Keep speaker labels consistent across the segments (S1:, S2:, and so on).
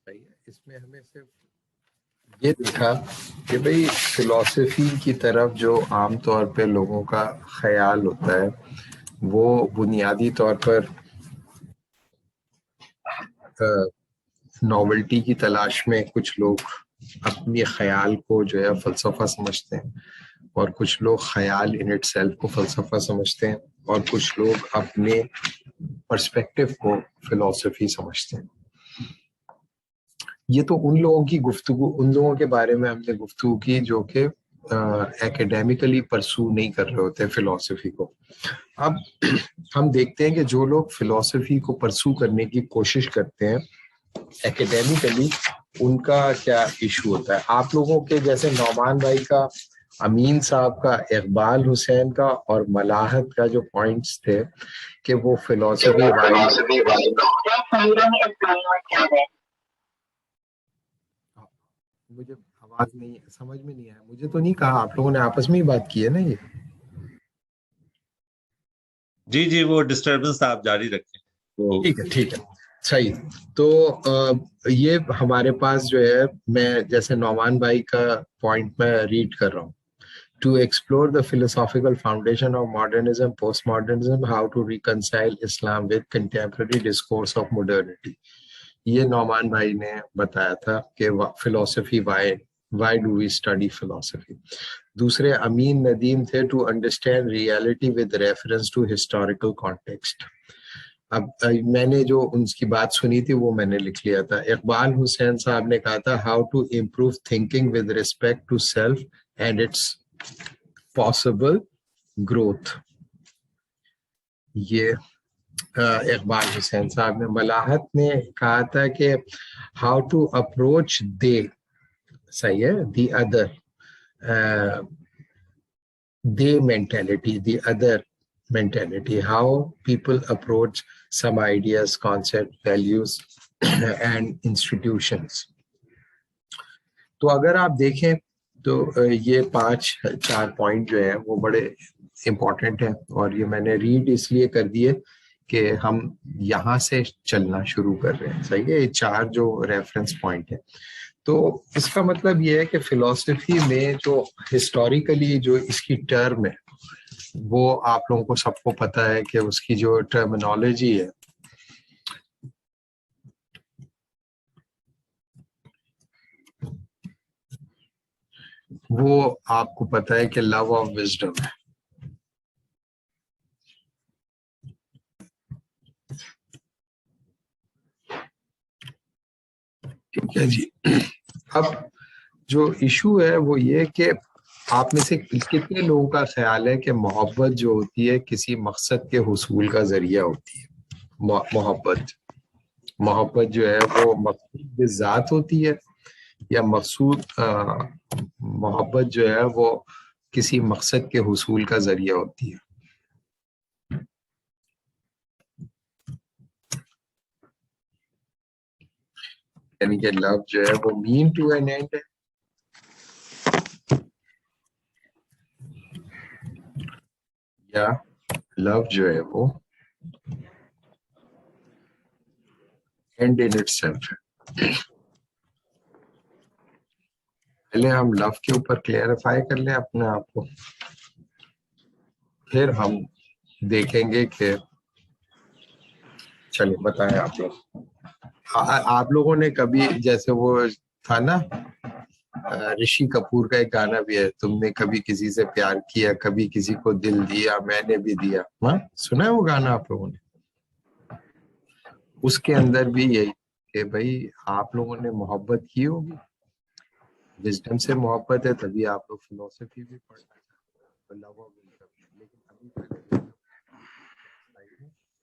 S1: اس میں ہمیں صرف یہ دیکھا کہ بھئی فلسفی کی طرف جو عام طور پہ لوگوں کا خیال ہوتا ہے وہ بنیادی طور پر ناولٹی کی تلاش میں کچھ لوگ اپنی خیال کو جو ہے فلسفہ سمجھتے ہیں، اور کچھ لوگ خیال ان اٹ سیلف کو فلسفہ سمجھتے ہیں، اور کچھ لوگ اپنے پرسپیکٹو کو فلسفی سمجھتے ہیں۔ یہ تو ان لوگوں کی گفتگو، ان لوگوں کے بارے میں ہم نے گفتگو کی جو کہ ایکیڈیمکلی پرسو نہیں کر رہے ہوتے فلسفی کو۔ اب ہم دیکھتے ہیں کہ جو لوگ فلسفی کو پرسو کرنے کی کوشش کرتے ہیں ایکیڈیمکلی، ان کا کیا ایشو ہوتا ہے۔ آپ لوگوں کے جیسے نعمان بھائی کا، امین صاحب کا، اقبال حسین کا اور ملاحت کا جو پوائنٹس تھے کہ وہ فلسفی مجھے آواز نہیں سمجھ میں نہیں آیا، مجھے تو نہیں کہا، آپ لوگوں نے آپس میں ہی بات کی ہے نا یہ۔
S2: جی وہ ڈسٹربنس آپ جاری رکھیں۔
S1: ٹھیک ہے صحیح۔ تو یہ ہمارے پاس جو ہے، میں جیسے نعمان بھائی کا پوائنٹ میں ریڈ کر رہا ہوں، to explore the philosophical foundation of modernism, post modernism, how to reconcile Islam with contemporary discourse of modernity. یہ نعمان بھائی نے بتایا تھا کہ فلسفی وائی ڈو وی اسٹڈی فلسفی۔ دوسرے امین ندیم تھے، to understand reality with reference to historical context. اب میں نے جو ان کی بات سنی تھی وہ میں نے لکھ لیا تھا۔ اقبال حسین صاحب نے کہا تھا how to improve thinking with respect to self and its possible growth. یہ اقبال حسین صاحب نے۔ ملاحت نے کہا تھا کہ ہاؤ ٹو اپروچ صحیح ہے، the other, the mentality, the other mentality, how people approach some ideas, concepts, values and institutions۔ تو اگر آپ دیکھیں تو یہ 4 پوائنٹ جو ہیں وہ بڑے امپورٹنٹ ہیں، اور یہ میں نے ریڈ اس لیے کر دیے کہ ہم یہاں سے چلنا شروع کر رہے ہیں۔ صحیح ہے، یہ 4 جو ریفرنس پوائنٹ ہیں۔ تو اس کا مطلب یہ ہے کہ فلسفی میں جو ہسٹوریکلی جو اس کی ٹرم ہے وہ آپ لوگوں کو سب کو پتہ ہے کہ اس کی جو ٹرمینالوجی ہے وہ آپ کو پتہ ہے کہ لو آف وزڈم ہے۔ ٹھیک ہے جی۔ اب جو ایشو ہے وہ یہ کہ آپ میں سے کتنے لوگوں کا خیال ہے کہ محبت جو ہوتی ہے کسی مقصد کے حصول کا ذریعہ ہوتی ہے۔ محبت جو ہے وہ مقصود ذات ہوتی ہے، یا محبت جو ہے وہ کسی مقصد کے حصول کا ذریعہ ہوتی ہے۔ یعنی کہ لو جو ہے وہ مین ٹو این اینڈ ہے، یا لو جو ہے وہ اینڈ ان اٹ سیلف ہے۔ پہلے ہم لو کے اوپر کلیئرفائی کر لیں اپنے آپ کو، پھر ہم دیکھیں گے کہ چلیں بتائیں آپ لوگوں نے کبھی، جیسے وہ تھا نا رشی کپور کا ایک گانا بھی ہے، تم نے کبھی کسی سے پیار کیا، کبھی کسی کو دل دیا، میں نے بھی دیا، ہاں سنا ہے وہ گانا آپ لوگوں نے؟ اس کے اندر بھی یہی کہ بھائی آپ لوگوں نے محبت کی ہوگی، وزڈم سے محبت ہے تبھی آپ لوگ فلسفی بھی پڑھنا چاہتے ہیں، لیکن ابھی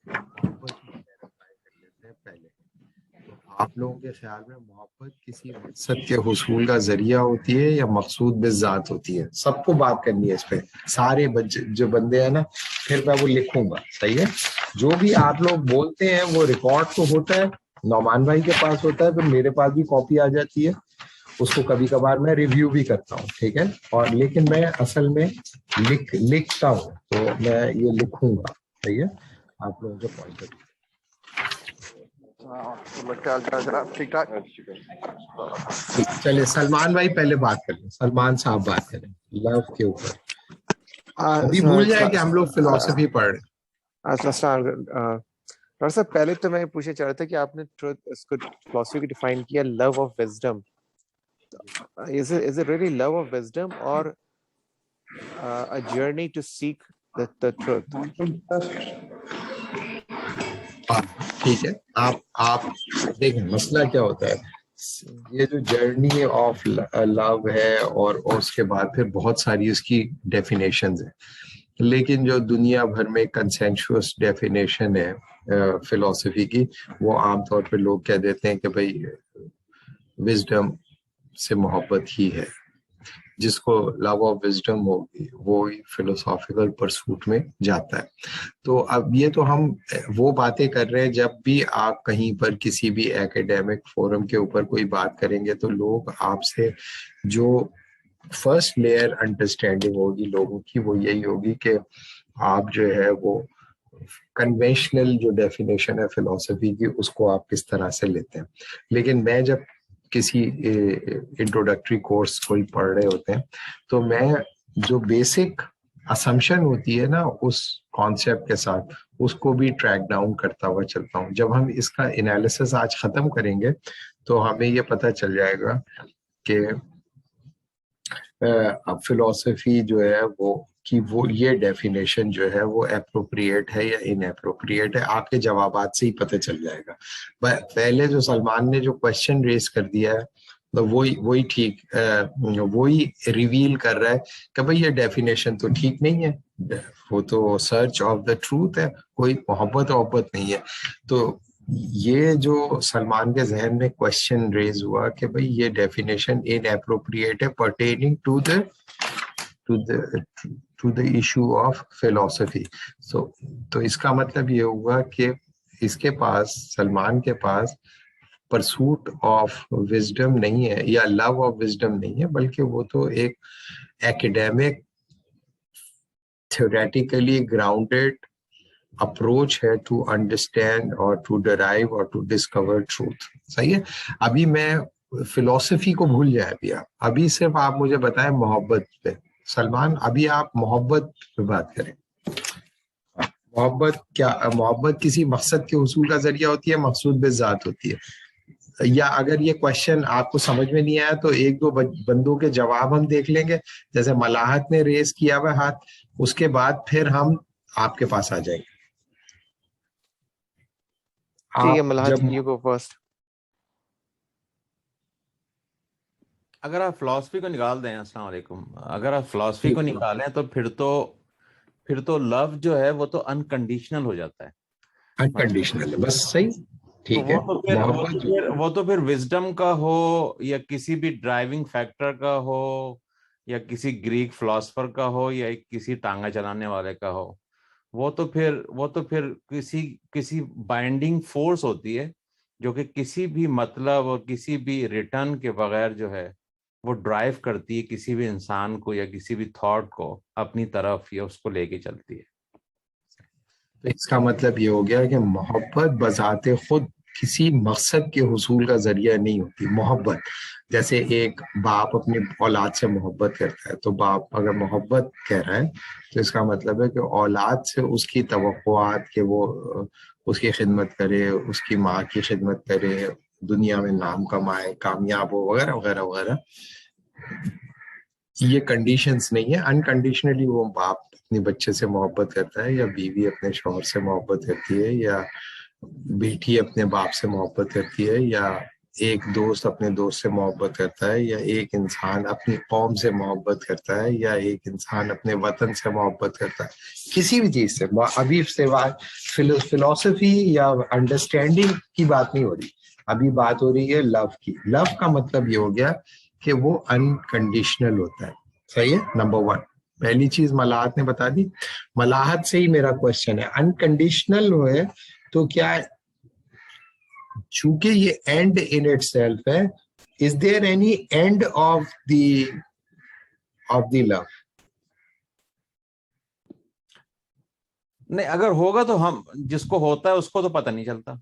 S1: محبت کر لیتے ہیں پہلے۔ تو آپ لوگوں کے خیال میں محبت کسی مقصد کے حصول کا ذریعہ ہوتی ہے یا مقصود بذات ہوتی ہے؟ سب کو بات کرنی ہے اس پہ، سارے جو بندے ہیں نا، پھر میں وہ لکھوں گا۔ صحیح ہے، جو بھی آپ لوگ بولتے ہیں وہ ریکارڈ تو ہوتا ہے، نعمان بھائی کے پاس ہوتا ہے، پھر میرے پاس بھی کاپی آ جاتی ہے، اس کو کبھی کبھار میں ریویو بھی کرتا ہوں، ٹھیک ہے، اور لیکن میں اصل میں لکھتا ہوں، تو میں یہ لکھوں گا۔ صحیح ہے، آپ لوگوں کے پوائنٹ
S3: ٹھیک ٹھاک.
S1: چلے سلمان بھائی پہلے بات کر لیں, سلمان صاحب بات کریں لو کے اوپر. ابھی بھول جائے کہ ہم لوگ فلسفی پڑھ رہے ہیں.
S3: السلام علیکم ڈاکٹر صاحب. پہلے تو میں پوچھنا چاہ رہا تھا کہ آپ نے اس کو فلسفی کو ڈیفائن کیا love of wisdom. Is it really love of wisdom or a journey to seek the truth?
S1: ٹھیک ہے, آپ دیکھیں مسئلہ کیا ہوتا ہے. یہ جو جرنی آف لو ہے اور اس کے بعد پھر بہت ساری اس کی ڈیفینیشنز ہیں, لیکن جو دنیا بھر میں کنسینشوس ڈیفینیشن ہے فلسفی کی, وہ عام طور پہ لوگ کہہ دیتے ہیں کہ بھائی وزڈم سے محبت ہی ہے. جس کو لو آف وزڈم ہوگی وہ فلوسافیکل پرسوٹ میں جاتا ہے. تو اب یہ تو ہم وہ باتیں کر رہے ہیں, جب بھی آپ کہیں پر کسی بھی ایکیڈیمک فورم کے اوپر کوئی بات کریں گے تو لوگ آپ سے جو فرسٹ لیئر انڈرسٹینڈنگ ہوگی لوگوں کی وہ یہی ہوگی کہ آپ جو ہے وہ کنوینشنل جو ڈیفینیشن ہے فلسفی کی اس کو آپ کس طرح سے لیتے ہیں. لیکن میں جب کسی انٹروڈکٹری کورس کوئی پڑھ رہے ہوتے ہیں تو میں جو بیسک اسمپشن ہوتی ہے نا اس کانسیپٹ کے ساتھ اس کو بھی ٹریک ڈاؤن کرتا ہوا چلتا ہوں. جب ہم اس کا انالیسس آج ختم کریں گے تو ہمیں یہ پتہ چل جائے گا کہ فلسفی جو ہے وہ یہ ڈیفینیشن جو ہے وہ اپروپریٹ ہے یا ان اپروپریٹ ہے. آپ کے جوابات سے ہی پتہ چل جائے گا. پہلے جو سلمان نے جو کوشچن ریز کر دیا ہے وہی ٹھیک وہی ریویل کر رہا ہے کہ بھئی یہ ڈیفینیشن تو ٹھیک نہیں ہے, وہ تو سرچ آف دا ٹروتھ ہے, کوئی محبت نہیں ہے. تو یہ جو سلمان کے ذہن میں کوشچن ریز ہوا کہ بھئی یہ ڈیفینیشن ان اپروپریٹ ہے pertaining to the issue of philosophy. تو اس کا مطلب یہ ہوا کہ اس کے پاس سلمان کے پاس پرسوٹ آف وزڈم نہیں ہے یا لو آف وزڈم نہیں ہے, بلکہ وہ تو ایک ایکیڈیمک تھیوریٹیکلی گراؤنڈیڈ اپروچ ہے ٹو انڈرسٹینڈ اور ٹو ڈرائیو اور ٹو ڈسکور ٹروتھ. صحیح ہے. ابھی میں فلسفی کو بھول جائے, ابھی صرف آپ مجھے بتائیں محبت پہ. سلمان ابھی آپ محبت پہ بات کریں. محبت کسی مقصد کے حصول کا ذریعہ ہوتی ہے, مقصود بالذات ہوتی ہے. یا اگر یہ کوشچن آپ کو سمجھ میں نہیں آیا تو ایک دو بندوں کے جواب ہم دیکھ لیں گے, جیسے ملاحت نے ریز کیا ہوا ہاتھ, اس کے بعد پھر ہم آپ کے پاس آ جائیں گے.
S3: ٹھیک ہے ملاحت, یو گو فرسٹ.
S4: اگر آپ فلسفی کو نکال دیں, السلام علیکم, اگر آپ فلسفی کو نکالیں تو پھر تو لو جو ہے وہ تو انکنڈیشنل ہو جاتا ہے.
S1: انکنڈیشنل بس صحیح ٹھیک ہے.
S4: وہ تو پھر وزڈم کا ہو یا کسی بھی ڈرائیونگ فیکٹر کا ہو یا کسی گریک فلاسفر کا ہو یا کسی ٹانگا چلانے والے کا ہو, وہ تو پھر کسی بائنڈنگ فورس ہوتی ہے جو کہ کسی بھی مطلب اور کسی بھی ریٹرن کے بغیر جو ہے وہ ڈرائیو کرتی ہے کسی بھی انسان کو یا کسی بھی تھاٹ کو اپنی طرف یا اس کو لے کے چلتی ہے.
S1: اس کا مطلب یہ ہو گیا کہ محبت بذات خود کسی مقصد کے حصول کا ذریعہ نہیں ہوتی. محبت جیسے ایک باپ اپنی اولاد سے محبت کرتا ہے, تو باپ اگر محبت کہہ رہا ہے تو اس کا مطلب ہے کہ اولاد سے اس کی توقعات کہ وہ اس کی خدمت کرے, اس کی ماں کی خدمت کرے, دنیا میں نام کمائے, کامیاب ہو, وغیرہ وغیرہ وغیرہ. یہ کنڈیشنز نہیں ہے. انکنڈیشنلی وہ باپ اپنے بچے سے محبت کرتا ہے, یا بیوی اپنے شوہر سے محبت کرتی ہے, یا بیٹی اپنے باپ سے محبت کرتی ہے, یا ایک دوست اپنے دوست سے محبت کرتا ہے, یا ایک انسان اپنی قوم سے محبت کرتا ہے, یا ایک انسان اپنے وطن سے محبت کرتا ہے, کسی بھی چیز سے. ابھی سوائے فلسفی یا انڈرسٹینڈنگ کی بات نہیں ہو رہی, ابھی بات ہو رہی ہے لو کی. لو کا مطلب یہ ہو گیا کہ وہ انکنڈیشنل ہوتا ہے. صحیح ہے. نمبر 1 پہلی چیز ملاحت نے بتا دی. ملاحت سے ہی میرا کوشچن ہے, انکنڈیشنل ہوئے تو کیا چونکہ یہ اینڈ ان اٹ سیلف ہے, is there any end of the love?
S4: نہیں, اگر ہوگا تو ہم جس کو ہوتا ہے اس کو تو پتہ نہیں چلتا.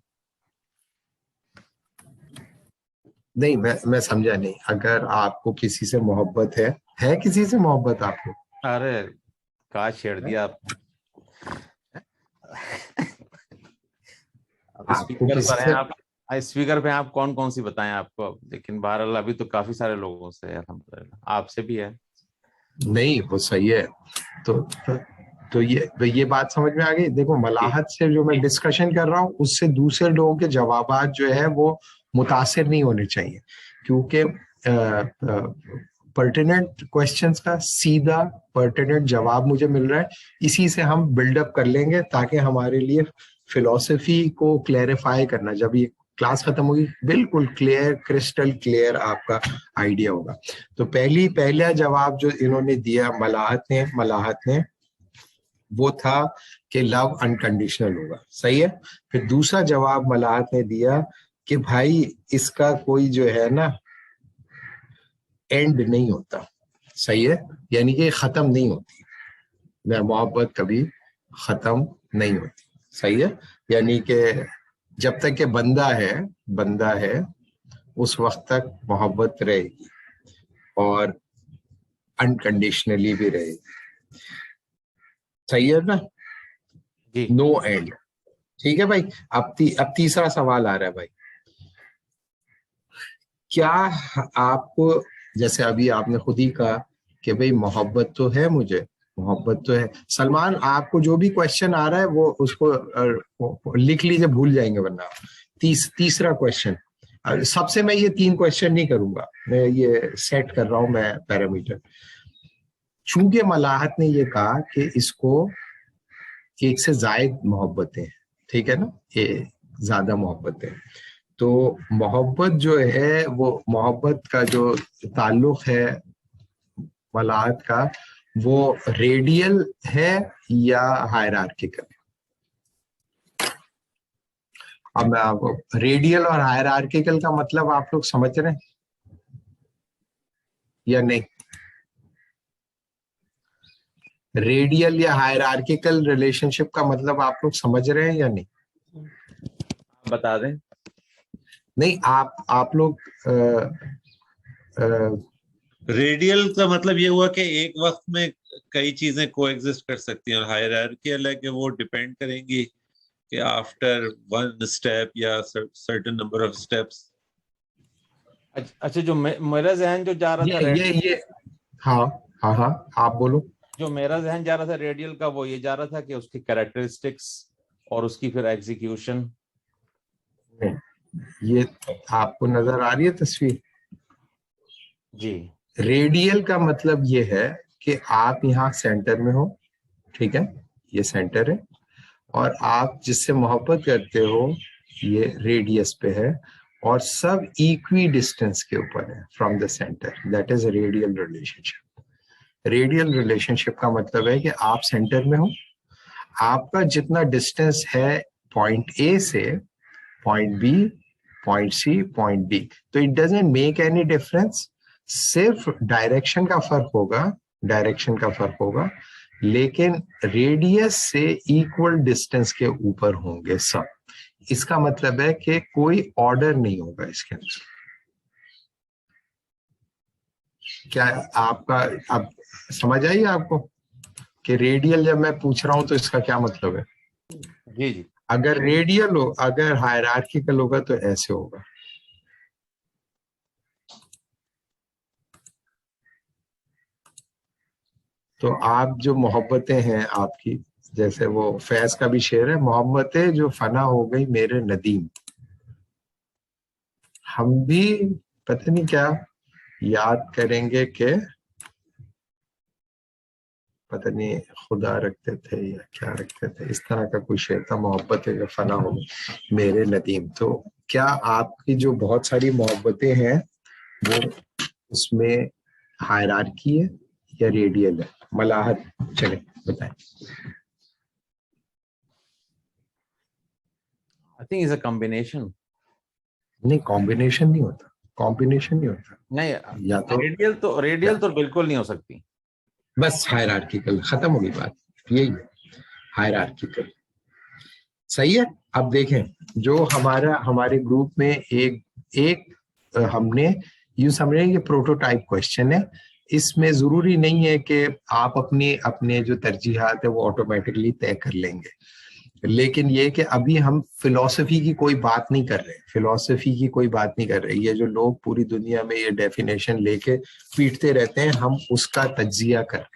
S1: نہیں میں سمجھا نہیں. اگر آپ کو کسی سے محبت ہے کسی سے محبت آپ کو؟
S4: ارے کہاں چھیڑ دیا آپ نے. اسپیکر پر ہیں آپ, اسپیکر پہ آپ کون سی بتائیں آپ کو, لیکن بہرحال ابھی تو کافی سارے لوگوں سے الحمدللہ, آپ سے بھی ہے.
S1: نہیں وہ صحیح ہے. تو یہ بات سمجھ میں آ گئی. دیکھو ملاحت سے جو میں ڈسکشن کر رہا ہوں اس سے دوسرے لوگوں کے جوابات جو ہے وہ متاثر نہیں ہونے چاہیے, کیونکہ پرٹیننٹ کوشچنس کا سیدھا پرٹیننٹ جواب مجھے مل رہا ہے, اسی سے ہم بلڈ اپ کر لیں گے تاکہ ہمارے لیے فلسفی کو کلیریفائی کرنا, جب یہ کلاس ختم ہوگی بالکل کلیئر کرسٹل کلیئر آپ کا آئیڈیا ہوگا. تو پہلا جواب جو انہوں نے دیا ملاحت نے وہ تھا کہ لو انکنڈیشنل ہوگا. صحیح ہے. پھر دوسرا جواب ملاحت نے دیا کہ بھائی اس کا کوئی جو ہے نا اینڈ نہیں ہوتا. صحیح ہے, یعنی کہ ختم نہیں ہوتی, محبت کبھی ختم نہیں ہوتی. صحیح ہے, یعنی کہ جب تک کہ بندہ ہے اس وقت تک محبت رہے گی اور انکنڈیشنلی بھی رہے گی. صحیح ہے نا,
S4: جی
S1: نو اینڈ. ٹھیک ہے بھائی. اب تیسرا سوال آ رہا ہے بھائی, کیا آپ کو, جیسے ابھی آپ نے خود ہی کہا کہ بھائی محبت تو ہے, مجھے محبت تو ہے. سلمان آپ کو جو بھی کوشچن آ رہا ہے وہ اس کو لکھ لیجیے, بھول جائیں گے ورنہ. تیسرا کوشچن, سب سے میں یہ 3 کوشچن نہیں کروں گا, میں یہ سیٹ کر رہا ہوں میں پیرامیٹر. چونکہ ملاحت نے یہ کہا کہ اس کو ایک سے زائد محبتیں, ٹھیک ہے نا, زیادہ محبتیں, تو محبت جو ہے وہ محبت کا جو تعلق ہے ملاحت کا وہ ریڈیل ہے یا ہائرارکیکل. اب میں آپ کو ریڈیل اور ہائرارکیکل کا مطلب آپ لوگ سمجھ رہے ہیں یا نہیں؟ ریڈیل یا ہائرارکیکل ریلیشن شپ کا مطلب آپ لوگ سمجھ رہے ہیں یا نہیں؟
S4: بتا دیں.
S2: نہیں آپ لوگ ریڈیل کا مطلب یہ ہوا کہ ایک وقت میں کئی چیزیں کو ایگزسٹ کر سکتی ہیں, اور ہائرارکیل ہے کہ وہ ڈیپینڈ کریں گی کہ آفٹر ون اسٹیپ یا سرٹن نمبر آف اسٹیپس.
S4: اچھا, جو میرا ذہن جو جا رہا تھا
S1: یہ ہاں آپ بولو.
S4: جو میرا ذہن جا رہا تھا ریڈیل کا, وہ یہ جا رہا تھا کہ اس کی کریکٹرسٹکس اور اس کی پھر ایگزیکیوشن.
S1: یہ آپ کو نظر آ رہی ہے تصویر؟
S4: جی.
S1: ریڈیل کا مطلب یہ ہے کہ آپ یہاں سینٹر میں ہو, ٹھیک ہے, یہ سینٹر ہے, اور آپ جس سے محبت کرتے ہو یہ ریڈیس پہ ہے, اور سب ایکوی ڈسٹینس کے اوپر ہے from the centre. That is a radial relationship. Radial relationship کا مطلب ہے کہ آپ سینٹر میں ہو, آپ کا جتنا ڈسٹینس ہے پوائنٹ اے سے پوائنٹ بی, پوائنٹ سی, پوائنٹ ڈی, تو it doesn't make any difference, صرف ڈائریکشن کا فرق ہوگا, لیکن ریڈیس سے ایکول ڈسٹینس کے اوپر ہوں گے سب. اس کا مطلب ہے کہ کوئی آرڈر نہیں ہوگا اس کے اندر. کیا آپ کا اب سمجھ آئیے آپ کو کہ ریڈیل جب میں پوچھ رہا ہوں تو اس کا کیا مطلب ہے؟
S4: جی جی.
S1: اگر ریڈیل ہو, اگر ہائرارکیکل ہوگا تو ایسے ہوگا. تو آپ جو محبتیں ہیں آپ کی, جیسے وہ فیض کا بھی شعر ہے, محبتیں جو فنا ہو گئی میرے ندیم. ہم بھی پتہ نہیں کیا یاد کریں گے کہ پتہ نہیں خدا رکھتے تھے یا کیا رکھتے تھے, اس طرح کا کوئی شعر تھا, محبتیں جو فنا ہو گئی میرے ندیم. تو کیا آپ کی جو بہت ساری محبتیں ہیں وہ اس میں ہائرارکی ہے یا ریڈیل ہے؟ ملاحت چلے بتائیں.
S4: I think it's a combination.
S1: نہیں, کمبینیشن نہیں ہوتا.
S4: نہیں,
S1: یا تو
S4: ریڈیل تو بالکل نہیں ہو سکتی.
S1: بس ہائرارکیکل, ختم ہوگی بات, یہی ہے ہائرارکیکل. صحیح ہے. اب دیکھیں جو ہمارے گروپ میں ایک ہم نے یوں سمجھیں کہ پروٹوٹائپ کوشچن ہے. اس میں ضروری نہیں ہے کہ آپ اپنے جو ترجیحات ہے وہ آٹومیٹکلی طے کر لیں گے, لیکن یہ کہ ابھی ہم فلسفی کی کوئی بات نہیں کر رہے. یہ جو لوگ پوری دنیا میں یہ ڈیفینیشن لے کے پیٹتے رہتے ہیں, ہم اس کا تجزیہ کر رہے ہیں.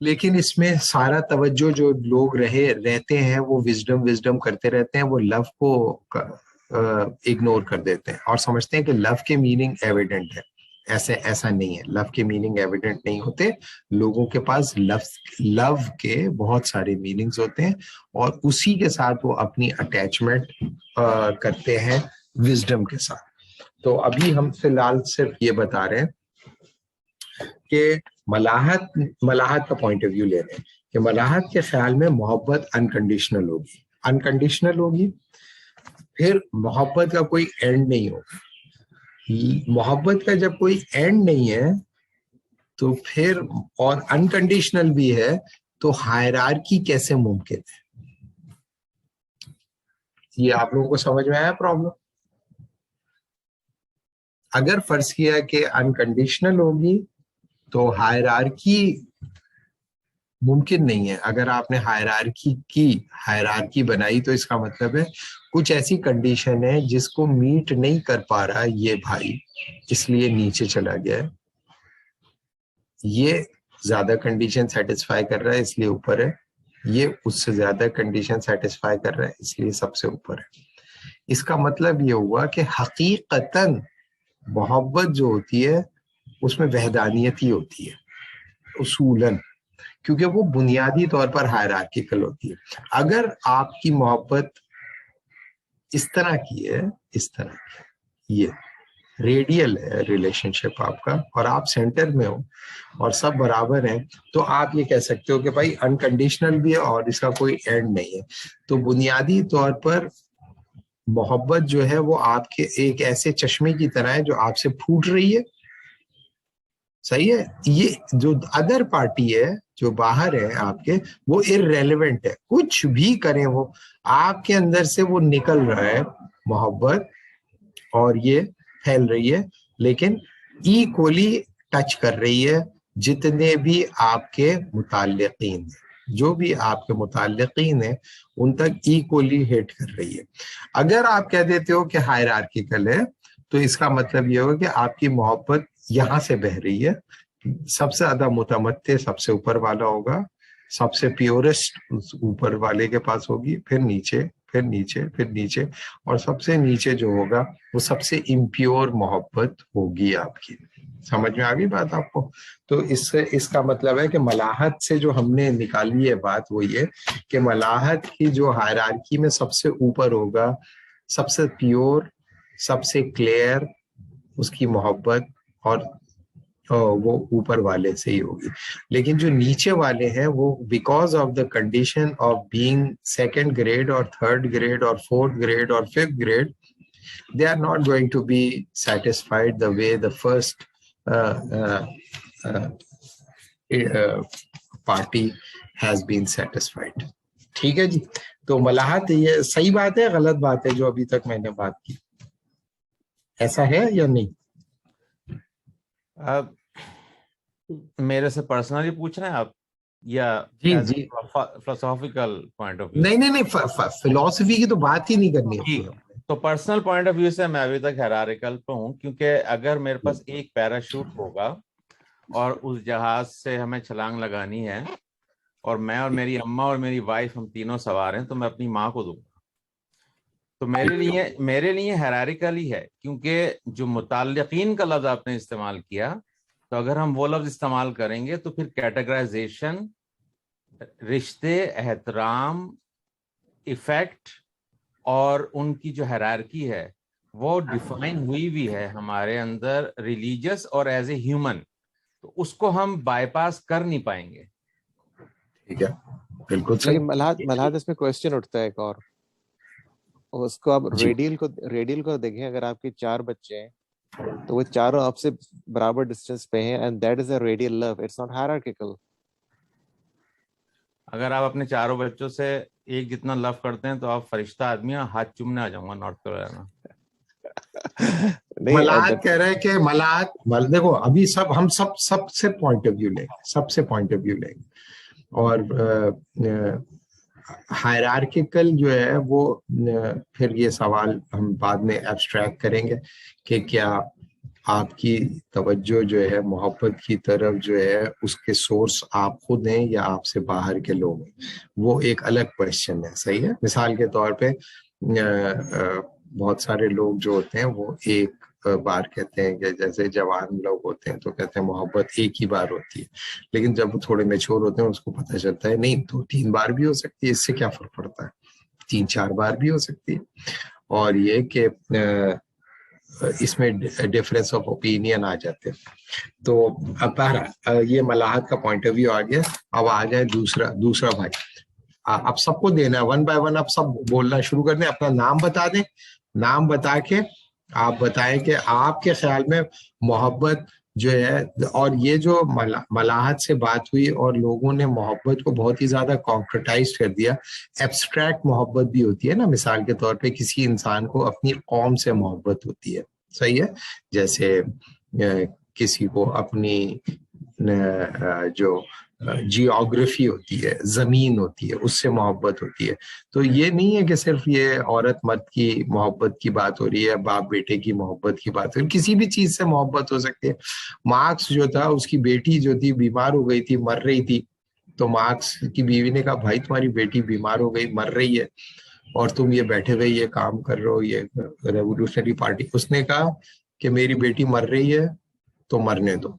S1: لیکن اس میں سارا توجہ جو لوگ رہتے ہیں وہ وزڈم کرتے رہتے ہیں, وہ لو کو اگنور کر دیتے ہیں اور سمجھتے ہیں کہ لو کے میننگ ایویڈنٹ ہے. ایسا نہیں ہے, لو کے میننگ ایویڈنٹ نہیں ہوتے. لوگوں کے پاس لو کے بہت سارے میننگز ہوتے ہیں اور اسی کے ساتھ وہ اپنی اٹیچمنٹ کرتے ہیں وزڈم کے ساتھ. تو ابھی ہم فی الحال صرف یہ بتا رہے ہیں کہ ملاحت کا پوائنٹ آف ویو لے رہے ہیں کہ ملاحت کے خیال میں محبت انکنڈیشنل ہوگی. پھر محبت کا کوئی اینڈ نہیں ہوگا. محبت کا جب کوئی اینڈ نہیں ہے تو پھر, اور انکنڈیشنل بھی ہے, تو ہائرارکی کیسے ممکن ہے؟ یہ آپ لوگوں کو سمجھ میں آیا پرابلم؟ اگر فرض کیا کہ انکنڈیشنل ہوگی تو ہائرارکی ممکن نہیں ہے. اگر آپ نے ہائرارکی بنائی تو اس کا مطلب ہے کچھ ایسی کنڈیشن ہے جس کو میٹ نہیں کر پا رہا یہ بھائی, اس لیے نیچے چلا گیا ہے. یہ زیادہ کنڈیشن سیٹسفائی کر رہا ہے اس لیے اوپر ہے. یہ اس سے زیادہ کنڈیشن سیٹسفائی کر رہا ہے اس لیے سب سے اوپر ہے. اس کا مطلب یہ ہوا کہ حقیقتاً محبت جو ہوتی ہے اس میں وحدانیت ہی ہوتی ہے اصولاً, کیونکہ وہ بنیادی طور پر ہائرارکیکل ہوتی ہے. اگر آپ کی محبت اس طرح کی ہے, یہ ریڈیل ہے ریلیشن شپ آپ کا, اور آپ سینٹر میں ہو اور سب برابر ہیں, تو آپ یہ کہہ سکتے ہو کہ بھائی انکنڈیشنل بھی ہے اور اس کا کوئی اینڈ نہیں ہے. تو بنیادی طور پر محبت جو ہے وہ آپ کے ایک ایسے چشمے کی طرح ہے جو آپ سے پھوٹ رہی ہے. صحیح ہے. یہ جو ادر پارٹی ہے جو باہر ہے آپ کے, وہ ارریلیونٹ ہے. کچھ بھی کریں وہ, آپ کے اندر سے وہ نکل رہا ہے محبت اور یہ پھیل رہی ہے, لیکن ایکولی ٹچ کر رہی ہے جتنے بھی آپ کے متعلقین ہیں. جو بھی آپ کے متعلقین ہیں ان تک ایکولی ہٹ کر رہی ہے. اگر آپ کہہ دیتے ہو کہ ہائرارکیکل ہے تو اس کا مطلب یہ ہوگا کہ آپ کی محبت یہاں سے بہ رہی ہے. سب سے زیادہ متمتع سب سے اوپر والا ہوگا, سب سے پیورسٹ اوپر والے کے پاس ہوگی, پھر نیچے, پھر نیچے, پھر نیچے, اور سب سے نیچے جو ہوگا وہ سب سے امپیور محبت ہوگی آپ کی. سمجھ میں آ گئی بات آپ کو؟ تو اس کا مطلب ہے کہ ملاحت سے جو ہم نے نکالی ہے بات وہ یہ کہ ملاحت کی جو ہائرارکی میں سب سے اوپر ہوگا, سب سے پیور, سب سے کلیئر اس کی محبت, اور وہ اوپر والے سے ہی ہوگی. لیکن جو نیچے والے ہیں وہ because of the condition of being second grade اور تھرڈ گریڈ اور فورتھ گریڈ اور fifth grade, they are not going to be satisfied the way the first party has been satisfied. ٹھیک ہے جی. تو ملاحت یہ صحیح بات ہے غلط بات ہے جو ابھی تک میں نے بات کی, ایسا ہے یا نہیں؟
S4: میرے سے پرسنلی پوچھ رہے ہیں آپ یا
S1: جی جی
S4: فلسافیکل پوائنٹ آف ویو؟
S1: نہیں فلسفی کی تو بات ہی نہیں کرنی ہے.
S4: تو پرسنل پوائنٹ آف ویو سے میں ابھی تک ہیرارکل پہ ہوں, کیونکہ اگر میرے پاس ایک پیراشوٹ ہوگا اور اس جہاز سے ہمیں چھلانگ لگانی ہے اور میں اور میری اماں اور میری وائف ہم تینوں سوار ہیں, تو میں اپنی ماں کو دوں گا. تو میرے لیے ہیرارکل ہی ہے, کیونکہ جو متعلقین کا لفظ آپ نے استعمال کیا, تو اگر ہم وہ لفظ استعمال کریں گے تو پھر کیٹیگرائزیشن, رشتے, احترام, ایفیکٹ اور ان کی جو ہیرارکی ہے وہ ڈیفائن ہوئی بھی ہے ہمارے اندر ریلیجس اور ایز اے ہیومن, تو اس کو ہم بائی پاس کر نہیں پائیں گے.
S1: ٹھیک ہے, بالکل صحیح.
S3: ملحد اس میں کوشچن اٹھتا ہے ایک اور, اس کو آپ ریڈیل کو دیکھیں. اگر آپ کے 4 بچے ہیں تو وہ چاروں آپ سے برابر ڈسٹینس پہ ہیں, and that is a radial love, it's not hierarchical.
S4: اگر آپ اپنے چاروں بچوں سے ایک جتنا لو کرتے ہیں تو آپ فرشتہ آدمی ہیں, ہاتھ چومنے آ جاؤں گا نارتھ کیرولینا.
S1: ملاحت کہہ رہے ہیں کہ ملاحت دیکھو ابھی ہم سب سے پوائنٹ آف ویو لیں گے اور ہائرارکیکل جو ہے وہ پھر یہ سوال ہم بعد میں ایبسٹریکٹ کریں گے کہ کیا آپ کی توجہ جو ہے محبت کی طرف جو ہے اس کے سورس آپ خود ہیں یا آپ سے باہر کے لوگ ہیں، وہ ایک الگ کویشچن ہے. صحیح ہے. مثال کے طور پہ بہت سارے لوگ جو ہوتے ہیں وہ ایک بار کہتے ہیں کہ جیسے جوان لوگ ہوتے ہیں تو کہتے ہیں محبت ایک ہی بار ہوتی ہے، لیکن جب وہ تھوڑے میچور ہوتے ہیں اس کو پتہ چلتا ہے نہیں 2-3 بار بھی ہو سکتی ہے، اس سے کیا فرق پڑتا ہے، 3-4 بار بھی ہو سکتی ہے. اور یہ کہ اس میں ڈفرینس آف اوپینین آ جاتے ہیں. تو اب یہ ملاحت کا پوائنٹ آف ویو آ گیا. اب آ جائے دوسرا بھائی. اب سب کو دینا ہے 1 by 1. اب سب بولنا شروع کر دیں، اپنا نام بتا دیں، نام بتا کے آپ بتائیں کہ آپ کے خیال میں محبت جو ہے، اور یہ جو ملاحت سے بات ہوئی اور لوگوں نے محبت کو بہت ہی زیادہ کانکریٹائز کر دیا. ایبسٹریکٹ محبت بھی ہوتی ہے نا، مثال کے طور پہ کسی انسان کو اپنی قوم سے محبت ہوتی ہے. صحیح ہے. جیسے کسی کو اپنی جو جیوگرافی ہوتی ہے، زمین ہوتی ہے، اس سے محبت ہوتی ہے. تو یہ نہیں ہے کہ صرف یہ عورت مرد کی محبت کی بات ہو رہی ہے، باپ بیٹے کی محبت کی بات ہو رہی ہے، کسی بھی چیز سے محبت ہو سکتی ہے. مارکس جو تھا اس کی بیٹی جو تھی بیمار ہو گئی تھی، مر رہی تھی، تو مارکس کی بیوی نے کہا بھائی تمہاری بیٹی بیمار ہو گئی، مر رہی ہے، اور تم یہ بیٹھے ہوئے یہ کام کر رہے ہو، یہ ریولیوشنری پارٹی. اس نے کہا کہ میری بیٹی مر رہی ہے تو مرنے دو،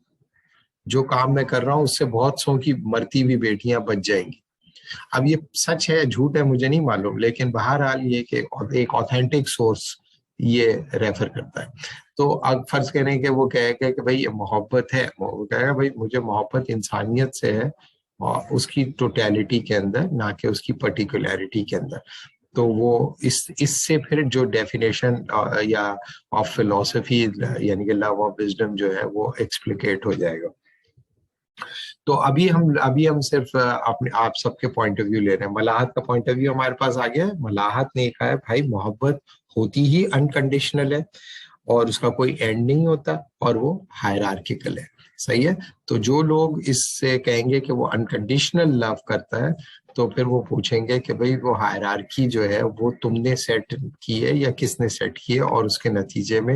S1: جو کام میں کر رہا ہوں اس سے بہت سو کی مرتی ہوئی بیٹیاں بچ جائیں گی. اب یہ سچ ہے جھوٹ ہے مجھے نہیں معلوم، لیکن بہرحال یہ کہ ایک آتھینٹک سورس یہ ریفر کرتا ہے. تو اب فرض کریں کہ وہ کہے کہ بھائی یہ محبت ہے، وہ کہے گا بھائی مجھے محبت انسانیت سے ہے، اور اس کی ٹوٹیلٹی کے اندر، نہ کہ اس کی پرٹیکولیرٹی کے اندر. تو وہ اس سے پھر جو ڈیفینیشن یا آف فلسفی یعنی کہ لو آف وزڈم جو ہے وہ ایکسپلیکیٹ ہو جائے گا. تو ابھی ہم صرف آپ سب کے پوائنٹ آف ویو لے رہے ہیں. ملاحت کا پوائنٹ آف ویو ہمارے پاس آ گیا ہے. ملاحت نے کہا ہے بھائی محبت ہوتی ہی انکنڈیشنل ہے اور اس کا کوئی اینڈ نہیں ہوتا، اور وہ ہائرارکیکل ہے. صحیح ہے. تو جو لوگ اس سے کہیں گے کہ وہ انکنڈیشنل لو کرتا ہے، تو پھر وہ پوچھیں گے کہ بھئی وہ ہائرارکی جو ہے وہ تم نے سیٹ کی ہے یا کس نے سیٹ کی ہے، اور اس کے نتیجے میں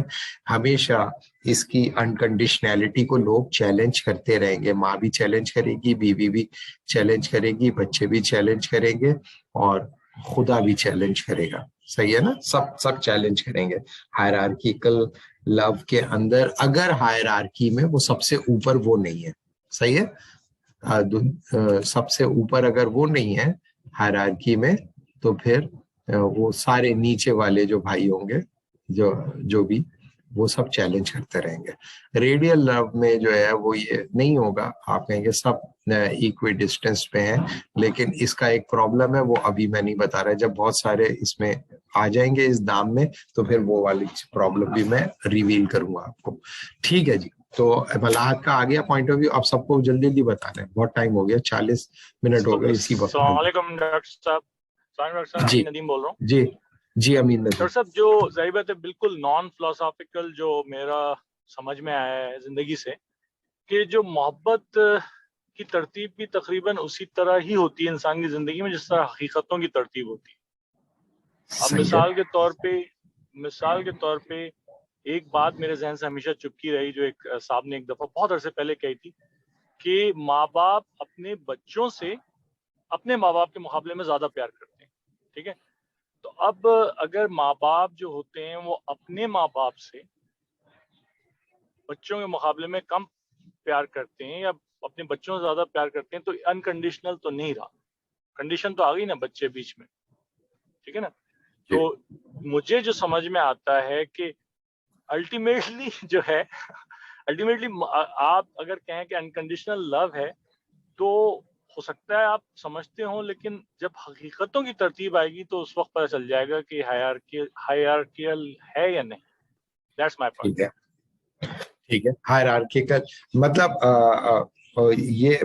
S1: ہمیشہ اس کی انکنڈیشنلٹی کو لوگ چیلنج کرتے رہیں گے. ماں بھی چیلنج کرے گی، بیوی بھی چیلنج کرے گی، بچے بھی چیلنج کریں گے، اور خدا بھی چیلنج کرے گا. صحیح ہے نا. سب چیلنج کریں گے. ہائرارکیکل لو کے اندر اگر ہائرارکی میں وہ سب سے اوپر وہ نہیں ہے، صحیح ہے، سب سے اوپر اگر وہ نہیں ہے ہائرارکی میں، تو پھر وہ سارے نیچے والے جو بھائی ہوں گے جو بھی، وہ سب چیلنج کرتے رہیں گے. ریڈیل لو میں جو ہے وہ یہ نہیں ہوگا. آپ کہیں گے سب ایکوی ڈسٹینس پہ ہیں، لیکن اس کا ایک پرابلم ہے، وہ ابھی میں نہیں بتا رہا. جب بہت سارے اس میں آ جائیں گے اس دام میں، تو پھر وہ والی پرابلم بھی میں ریویل کروں گا آپ کو. ٹھیک ہے جی. تو ملاحت کا آ گیا پوائنٹ آف ویو. آپ سب کو جلدی جلدی بتا رہے ہیں، بہت ٹائم ہو گیا، 40 منٹ ہو گئے اسی وقت.
S5: السلام علیکم ڈاکٹر صاحب.
S1: جی
S5: ندیم بول رہا ہوں.
S1: جی امین ندیم.
S5: ڈاکٹر صاحب جو ظاہر بات ہے بالکل نان فلسافیکل جو میرا سمجھ میں آیا ہے زندگی سے، کہ جو محبت کی ترتیب بھی تقریباً اسی طرح ہی ہوتی ہے انسان کی زندگی میں جس طرح حقیقتوں کی ترتیب ہوتی ہے. اب مثال کے طور پہ ایک بات میرے ذہن سے ہمیشہ چپکی رہی، جو ایک صاحب نے ایک دفعہ بہت عرصے پہلے کہی تھی کہ ماں باپ اپنے بچوں سے اپنے ماں باپ کے مقابلے میں زیادہ پیار کرتے ہیں. ٹھیک ہے. تو اب اگر ماں باپ جو ہوتے ہیں وہ اپنے ماں باپ سے بچوں کے مقابلے میں کم پیار کرتے ہیں یا اپنے بچوں سے زیادہ پیار کرتے ہیں، تو انکنڈیشنل تو نہیں رہا، کنڈیشن تو آ گئی نا بچے بیچ میں. ٹھیک ہے نا. تو مجھے جو سمجھ میں آتا ہے کہ الٹیمیٹلی جو ہے، آپ اگر کہیں کہ انکنڈیشنل لو ہے، تو ہو سکتا ہے آپ سمجھتے ہوں، لیکن جب حقیقتوں کی ترتیب آئے گی تو اس وقت پتہ چل جائے گا کہ ہائرارکیل ہے یا نہیں. That's my point.
S1: ٹھیک ہے. ہائرارکیکل مطلب یہ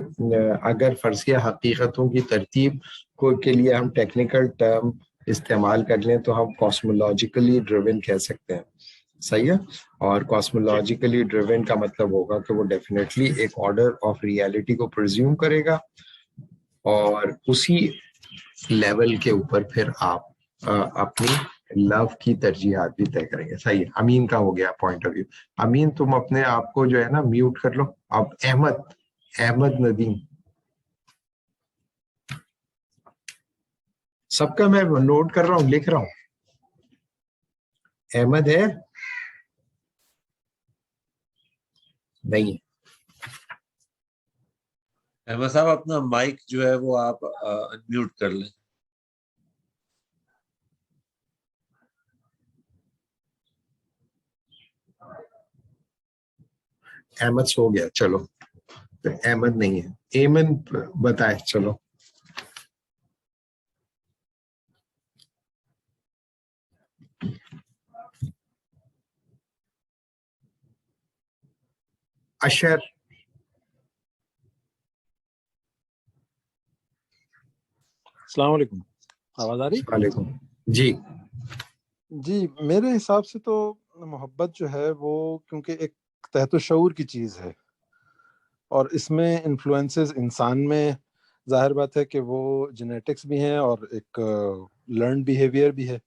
S1: اگر فرض کیا حقیقتوں کی ترتیب کو کے لیے ہم ٹیکنیکل ٹرم استعمال کر لیں تو ہم کاسمولوجیکلی ڈریون کہہ سکتے ہیں. صحیح ہے. اور کاسمولوجیکلی ڈریون کا مطلب ہوگا کہ وہ ڈیفینیٹلی ایک آرڈر آف ریئلٹی کو پرزیوم کرے گا اور اسی لیول کے اوپر پھر آپ اپنی لو کی ترجیحات بھی طے کریں گے. صحیح ہے. امین کا ہو گیا پوائنٹ آف ویو. امین تم اپنے آپ کو جو ہے نا میوٹ کر لو. اب احمد ندیم سب کا میں نوٹ کر رہا ہوں, لکھ رہا ہوں. احمد ہے نہیں؟
S2: احمد صاحب اپنا مائک جو ہے وہ آپ انمیوٹ کر لیں.
S1: احمد سو گیا. چلو احمد نہیں ہے. ایمن بتائے. چلو اشر.
S6: السلام علیکم, آواز آ رہی؟
S1: وعلیکم. جی
S6: جی, میرے حساب سے تو محبت جو ہے وہ کیونکہ ایک تحت الشعور کی چیز ہے اور اس میں انفلوئنسز انسان میں ظاہر بات ہے کہ وہ جینیٹکس بھی ہیں اور ایک لرن بیہیویئر بھی ہے.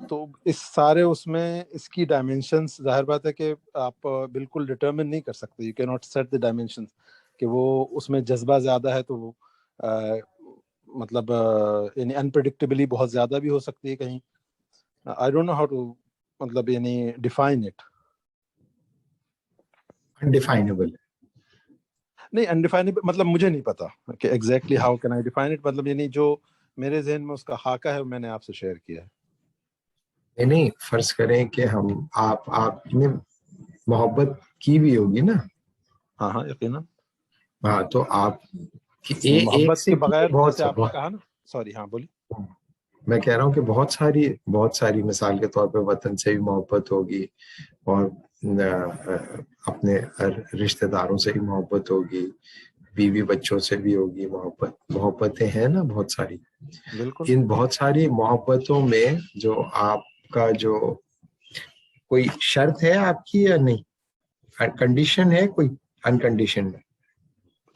S6: تو اس سارے اس میں اس کی ڈائمینشنس ظاہر بات ہے کہ آپ بالکل ڈٹرمن نہیں کر سکتے. یو کی ناٹ سیٹ دی ڈائمینشنس کہ وہ اس میں جذبہ زیادہ ہے تو وہ مطلب یعنی انپریڈکٹیبلی بہت زیادہ بھی ہو سکتی ہے کہیں. I don't know how to مطلب یعنی ڈیفائن اٹ.
S1: انڈیفائنیبل
S6: نہیں انڈیفائنیبل مطلب مجھے نہیں پتا کہ exactly how can I define it. مطلب یعنی جو میرے ذہن میں اس کا خاکہ ہے میں نے آپ سے شیئر کیا ہے.
S1: نہیں. فرض کریں کہ ہم آپ نے محبت کی بھی ہوگی نا.
S6: ہاں ہاں یقیناً.
S1: ہاں تو آپ
S6: محبت کے بغیر جیسے آپ نے کہا نا, سوری ہاں بولی.
S1: میں کہہ رہا ہوں کہ بہت ساری مثال کے طور پہ وطن سے بھی محبت ہوگی اور اپنے رشتہ داروں سے بھی محبت ہوگی, بیوی بچوں سے بھی ہوگی محبتیں ہیں نا بہت ساری.
S6: بالکل.
S1: ان بہت ساری محبتوں میں جو آپ کا جو کوئی شرط ہے آپ کی یا نہیں, کنڈیشن ہے کوئی انکنڈیشن میں؟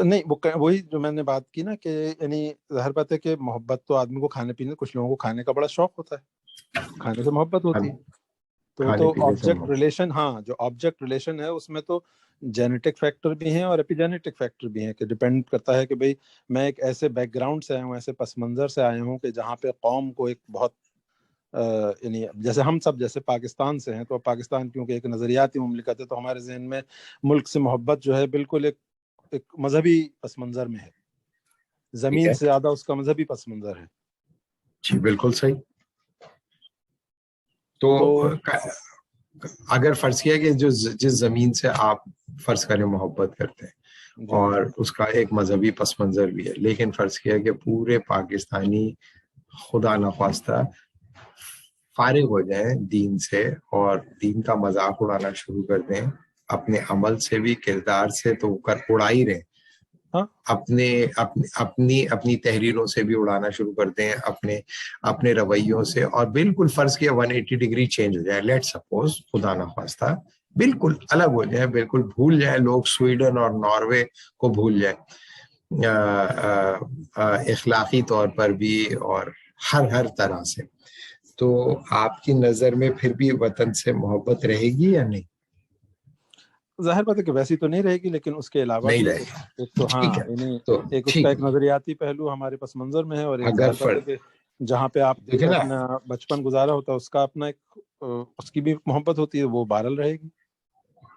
S6: نہیں وہی جو میں نے بات کی نا کہ یعنی ظاہر بات ہے کہ محبت تو آدمی کو کھانے پینے, کچھ لوگوں کو کھانے کا بڑا شوق ہوتا ہے, کھانے سے محبت ہوتی ہے. تو آبجیکٹ ریلیشن, ہاں جو آبجیکٹ ریلیشن ہے اس میں تو جینیٹک فیکٹر بھی ہیں اور ایپی جینیٹک فیکٹر بھی ہیں کہ ڈپینڈ کرتا ہے کہ بھئی میں ایک ایسے بیک گراؤنڈ سے آیا ہوں, ایسے پس منظر سے آیا ہوں کہ جہاں پہ قوم کو ایک بہت یعنی جیسے ہم سب جیسے پاکستان سے ہیں تو پاکستان کیونکہ ایک نظریاتی مملکت ہے تو ہمارے ذہن میں ملک سے محبت جو ہے بالکل ایک مذہبی پس منظر میں ہے, زمین سے زیادہ اس کا مذہبی پس منظر ہے.
S1: جی بالکل صحیح. تو اگر فرض کیا کہ جس زمین سے آپ فرض کریں محبت کرتے ہیں اور اس کا ایک مذہبی پس منظر بھی ہے, لیکن فرض کیا کہ پورے پاکستانی خدا نخواستہ فارغ ہو جائیں دین سے اور دین کا مذاق اڑانا شروع کر دیں, اپنے عمل سے بھی کردار سے تو اڑا ہی رہے, اپنی تحریروں سے بھی اڑانا شروع کر دیں, اپنے رویوں سے, اور بالکل فرض کیا 180 ڈگری چینج ہو جائے. لیٹ سپوز خدا نخواستہ بالکل الگ ہو جائے, بالکل بھول جائیں لوگ سویڈن اور ناروے کو بھول جائیں اخلاقی طور پر بھی اور ہر طرح سے, تو آپ کی نظر میں پھر بھی وطن سے محبت رہے گی یا نہیں؟
S6: ظاہر بات ہے کہ ویسی تو نہیں رہے گی, لیکن اس کے علاوہ بھی ایک تو ہاں یعنی ایک اس کا ایک نظریاتی پہلو ہمارے پس منظر میں ہے, اور ایک ظاہر بات ہے کہ جہاں پہ آپ اپنا بچپن گزارا ہوتا ہے اس کا اپنا ایک اس کی بھی محبت ہوتی ہے, وہ بہرحال رہے گی.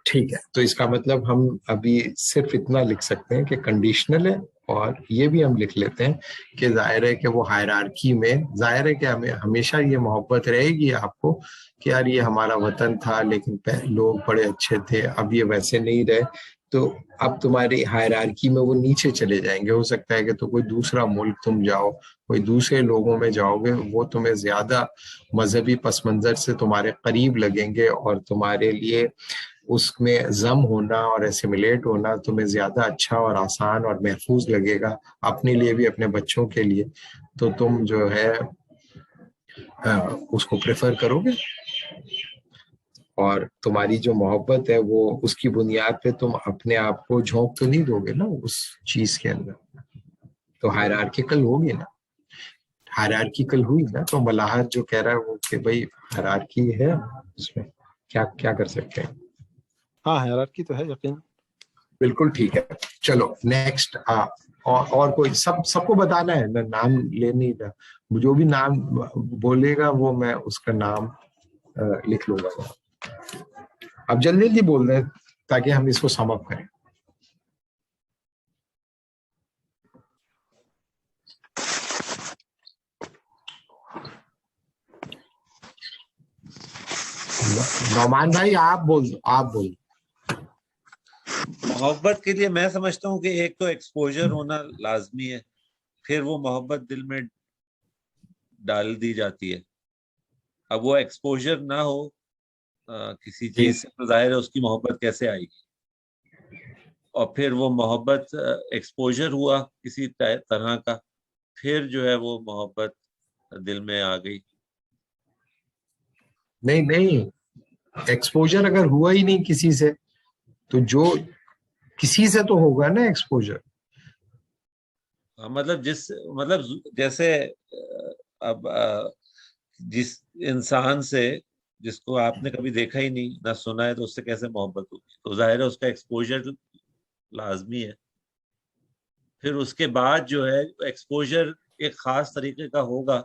S1: ٹھیک ہے, تو اس کا مطلب ہم ابھی صرف اتنا لکھ سکتے ہیں کہ کنڈیشنل ہے, اور یہ بھی ہم لکھ لیتے ہیں کہ ظاہر ہے کہ وہ ہائرارکی میں ظاہر ہے کہ ہمیں ہمیشہ یہ محبت رہے گی آپ کو کہ یار یہ ہمارا وطن تھا لیکن لوگ بڑے اچھے تھے, اب یہ ویسے نہیں رہے, تو اب تمہاری ہائرارکی میں وہ نیچے چلے جائیں گے. ہو سکتا ہے کہ تو کوئی دوسرا ملک تم جاؤ, کوئی دوسرے لوگوں میں جاؤ گے, وہ تمہیں زیادہ مذہبی پس منظر سے تمہارے قریب لگیں گے اور تمہارے لیے اس میں ضم ہونا اور ایسیمیلیٹ ہونا تمہیں زیادہ اچھا اور آسان اور محفوظ لگے گا, اپنے لیے بھی اپنے بچوں کے لیے. تو تم جو ہے اس کو پریفر کرو گے, اور تمہاری جو محبت ہے وہ اس کی بنیاد پہ تم اپنے آپ کو جھونک تو نہیں دو گے نا اس چیز کے اندر, تو ہائرارکیکل ہوگی نا, ہائرارکیکل ہوئی نا. تو ملاحت جو کہہ رہا ہے وہ کہ بھائی ہائرارکی ہے اس میں, کیا کر سکتے ہیں.
S6: ہاں ہائرارکی تو ہے یقین.
S1: بالکل ٹھیک ہے, چلو نیکسٹ. اور کوئی سب کو بتانا ہے, میں نام لے نہیں رہا, جو بھی نام بولے گا وہ میں اس کا نام لکھ لوں گا. اب جلدی جلدی بول رہے تاکہ ہم اس کو سم اپ کریں. نعمان بھائی آپ بول دو.
S2: محبت کے لیے میں سمجھتا ہوں کہ ایک تو ایکسپوجر ہونا لازمی ہے, پھر وہ محبت دل میں ڈال دی جاتی ہے. اب وہ ایکسپوجر نہ ہو کسی چیز سے تو ظاہر ہے اس کی محبت کیسے آئے گی. اور پھر وہ محبت ایکسپوجر ہوا کسی طرح کا, پھر جو ہے وہ محبت دل میں آ گئی.
S1: نہیں, ایکسپوجر اگر ہوا ہی نہیں کسی سے تو جو کسی سے تو ہوگا نا ایکسپوجر.
S2: مطلب جیسے اب جس انسان سے جس کو آپ نے کبھی دیکھا ہی نہیں نہ سنا ہے تو اس سے کیسے محبت ہوگی, تو ظاہر ہے اس کا ایکسپوجر لازمی ہے. پھر اس کے بعد جو ہے ایکسپوجر ایک خاص طریقے کا ہوگا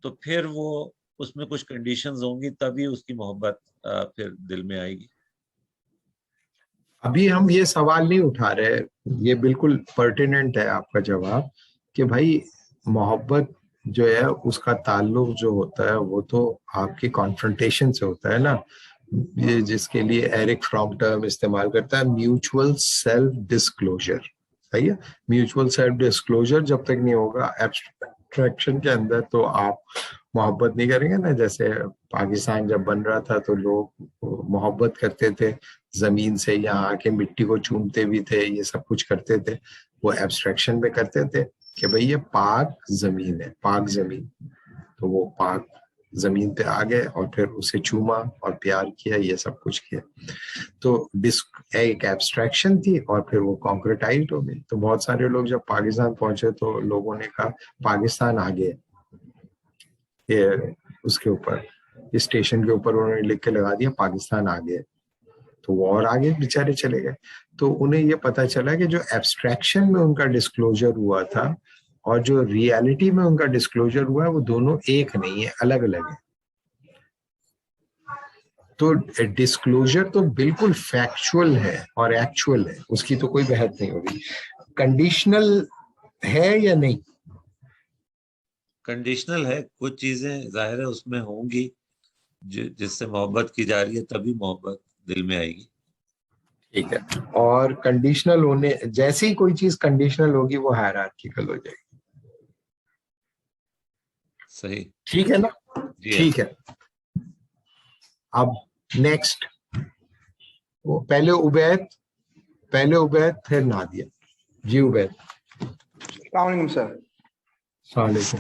S2: تو پھر وہ اس میں کچھ کنڈیشنز ہوں گی, تبھی اس کی محبت پھر دل میں آئے گی.
S1: ابھی ہم یہ سوال نہیں اٹھا رہے, یہ بالکل پرٹیننٹ ہے آپ کا جواب کہ بھائی محبت جو ہے اس کا تعلق جو ہوتا ہے وہ تو آپ کی کانفرنٹیشن سے ہوتا ہے نا, یہ جس کے لیے ایرک فرام ٹرم استعمال کرتا ہے میوچول سیلف ڈسکلوجر. صحیح ہے, میوچول سیلف ڈسکلوجر جب تک نہیں ہوگا ایبسٹریکشن کے اندر تو آپ محبت نہیں کریں گے نا. جیسے پاکستان جب بن رہا تھا تو لوگ محبت کرتے تھے زمین سے, یہاں آ کے مٹی کو چومتے بھی تھے, یہ سب کچھ کرتے تھے, وہ ایبسٹریکشن میں کرتے تھے کہ بھئی یہ پاک زمین ہے, پاک زمین. تو وہ پاک زمین پہ آ گئے اور پھر اسے چوما اور پیار کیا, یہ سب کچھ کیا. تو ایک ایبسٹریکشن تھی اور پھر وہ کانکریٹائزڈ ہو گئی. تو بہت سارے لوگ جب پاکستان پہنچے تو لوگوں نے کہا پاکستان آگے, اس کے اوپر اسٹیشن کے اوپر انہوں نے لکھ کے لگا دیا پاکستان آگے, تو وہ اور آگے بےچارے چلے گئے. تو انہیں یہ پتا چلا کہ جو ایبسٹریکشن میں ان کا ڈسکلوجر ہوا تھا اور جو ریالٹی میں ان کا ڈسکلوجر ہوا ہے وہ دونوں ایک نہیں ہے, الگ الگ ہے. تو ڈسکلوجر تو بالکل فیکچوئل ہے اور ایکچوئل ہے, اس کی تو کوئی بحث نہیں ہوگی. کنڈیشنل ہے یا نہیں؟
S2: کنڈیشنل ہے, کچھ چیزیں ظاہر ہے اس میں ہوں گی جس سے محبت کی جا رہی ہے, تبھی محبت دل میں آئے گی.
S1: ٹھیک ہے, اور کنڈیشنل ہونے جیسے ہی کوئی چیز کنڈیشنل ہوگی وہ ہائرارکیکل ہو جائے گی.
S2: صحیح,
S1: ٹھیک ہے نا, ٹھیک ہے. اب نیکسٹ پہلے عبید پھر نادیہ. جی عبید.
S7: السلام علیکم سر.
S1: السلام علیکم.